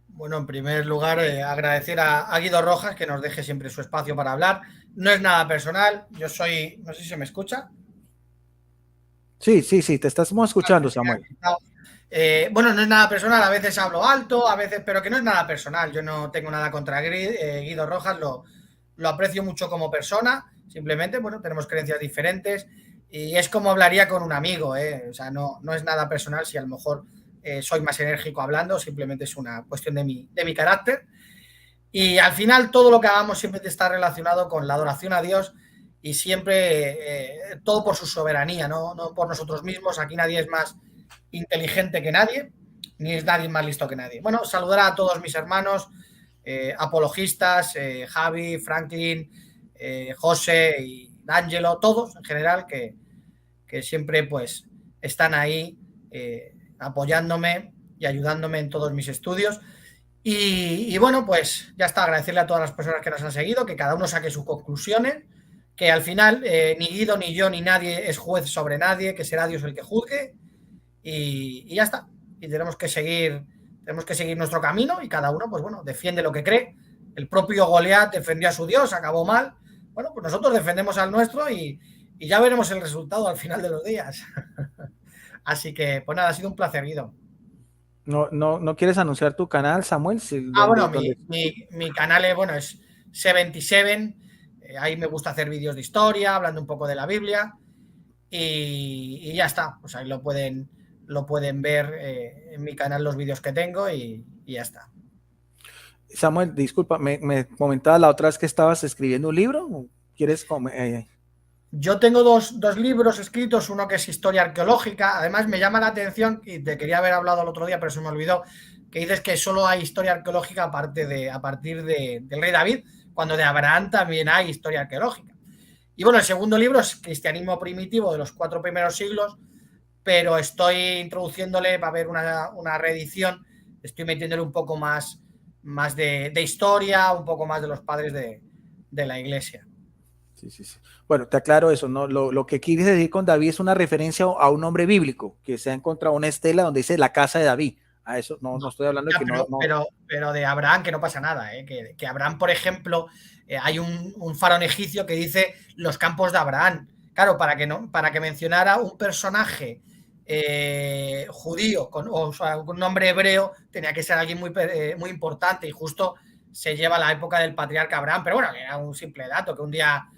Bueno, en primer lugar, agradecer a Guido Rojas que nos deje siempre su espacio para hablar. No es nada personal, yo soy, no sé si se me escucha. Sí, te estamos escuchando, Samuel. Bueno, no es nada personal, a veces hablo alto, a veces, pero que no es nada personal. Yo no tengo nada contra Guido Rojas, lo aprecio mucho como persona, simplemente, bueno, tenemos creencias diferentes y es como hablaría con un amigo, o sea, no es nada personal si a lo mejor soy más enérgico hablando, simplemente es una cuestión de mi carácter. Y al final todo lo que hagamos siempre está relacionado con la adoración a Dios y siempre todo por su soberanía, no por nosotros mismos. Aquí nadie es más inteligente que nadie, ni es nadie más listo que nadie. Bueno, saludar a todos mis hermanos, apologistas, Javi, Franklin, José y Ángelo, todos en general, que siempre pues están ahí apoyándome y ayudándome en todos mis estudios. Y bueno, pues ya está, agradecerle a todas las personas que nos han seguido, que cada uno saque sus conclusiones, que al final ni Guido, ni yo, ni nadie es juez sobre nadie, que será Dios el que juzgue y ya está. Y tenemos que seguir nuestro camino y cada uno, pues bueno, defiende lo que cree. El propio Goliat defendió a su Dios, acabó mal. Bueno, pues nosotros defendemos al nuestro y ya veremos el resultado al final de los días. Así que, pues nada, ha sido un placer, Guido. ¿No quieres anunciar tu canal, Samuel? Bueno, mi canal es C27. Ahí me gusta hacer vídeos de historia, hablando un poco de la Biblia. Y ya está. Pues ahí lo pueden ver en mi canal los vídeos que tengo y ya está. Samuel, disculpa, me comentaba la otra vez que estabas escribiendo un libro. ¿Quieres Yo tengo dos libros escritos, uno que es historia arqueológica. Además, me llama la atención, y te quería haber hablado el otro día, pero se me olvidó, que dices que solo hay historia arqueológica a partir del rey David, cuando de Abraham también hay historia arqueológica. Y bueno, el segundo libro es Cristianismo primitivo de los 4 primeros siglos, pero estoy introduciéndole, va a haber una reedición, estoy metiéndole un poco más de historia, un poco más de los padres de la iglesia. Sí. Bueno, te aclaro eso, ¿no? Lo que quieres decir con David es una referencia a un hombre bíblico, que se ha encontrado una estela donde dice la casa de David. A eso no estoy hablando de que pero de Abraham, que no pasa nada, que Abraham, por ejemplo, hay un faraón egipcio que dice los campos de Abraham, claro, para que mencionara un personaje judío o sea, un nombre hebreo, tenía que ser alguien muy importante, y justo se lleva la época del patriarca Abraham, pero bueno, era un simple dato, que un día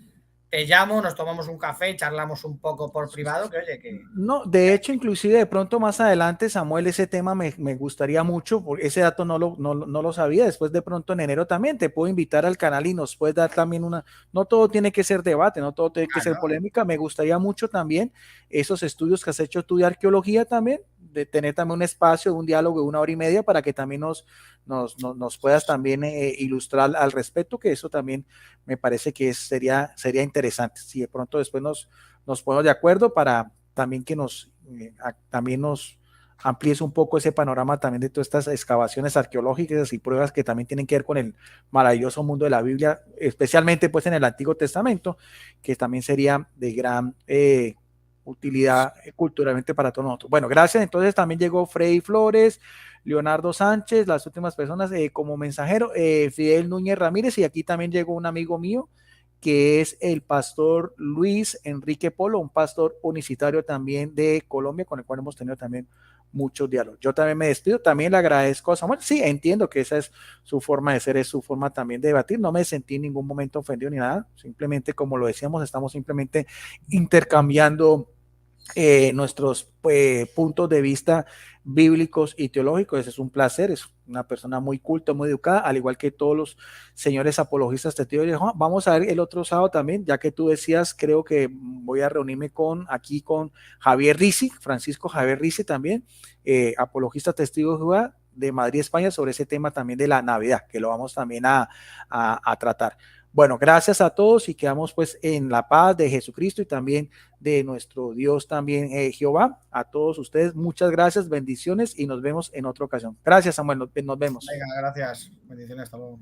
te llamo, nos tomamos un café y charlamos un poco por privado, que oye, que... No, de hecho, inclusive de pronto más adelante, Samuel, ese tema me gustaría mucho, porque ese dato no lo sabía. Después de pronto en enero también te puedo invitar al canal y nos puedes dar también una, no todo tiene que ser debate, no todo tiene que ser Claro, polémica. Me gustaría mucho también esos estudios que has hecho tú de arqueología también, de tener también un espacio, un diálogo de 1 hora y media para que también nos puedas también ilustrar al respecto, que eso también me parece que sería interesante. Si de pronto después nos ponemos de acuerdo para también que también nos amplíes un poco ese panorama también de todas estas excavaciones arqueológicas y pruebas que también tienen que ver con el maravilloso mundo de la Biblia, especialmente pues en el Antiguo Testamento, que también sería de gran utilidad culturalmente para todos nosotros. Bueno, gracias. Entonces también llegó Freddy Flores, Leonardo Sánchez, las últimas personas como mensajero, Fidel Núñez Ramírez, y aquí también llegó un amigo mío, que es el pastor Luis Enrique Polo, un pastor unicitario también de Colombia, con el cual hemos tenido también muchos diálogos. Yo también me despido, también le agradezco a Samuel. Sí, entiendo que esa es su forma de ser, es su forma también de debatir. No me sentí en ningún momento ofendido ni nada, simplemente como lo decíamos, estamos simplemente intercambiando nuestros puntos de vista bíblicos y teológicos. Ese es un placer, es una persona muy culta, muy educada, al igual que todos los señores apologistas testigos. Vamos a ver el otro sábado también, ya que tú decías, creo que voy a reunirme aquí con Javier Risi, Francisco Javier Risi también, apologista testigo de Jehová de Madrid, España, sobre ese tema también de la Navidad, que lo vamos también a tratar. Bueno, gracias a todos y quedamos pues en la paz de Jesucristo y también de nuestro Dios también, Jehová. A todos ustedes, muchas gracias, bendiciones y nos vemos en otra ocasión. Gracias, Samuel, nos vemos. Venga, gracias. Bendiciones, hasta luego.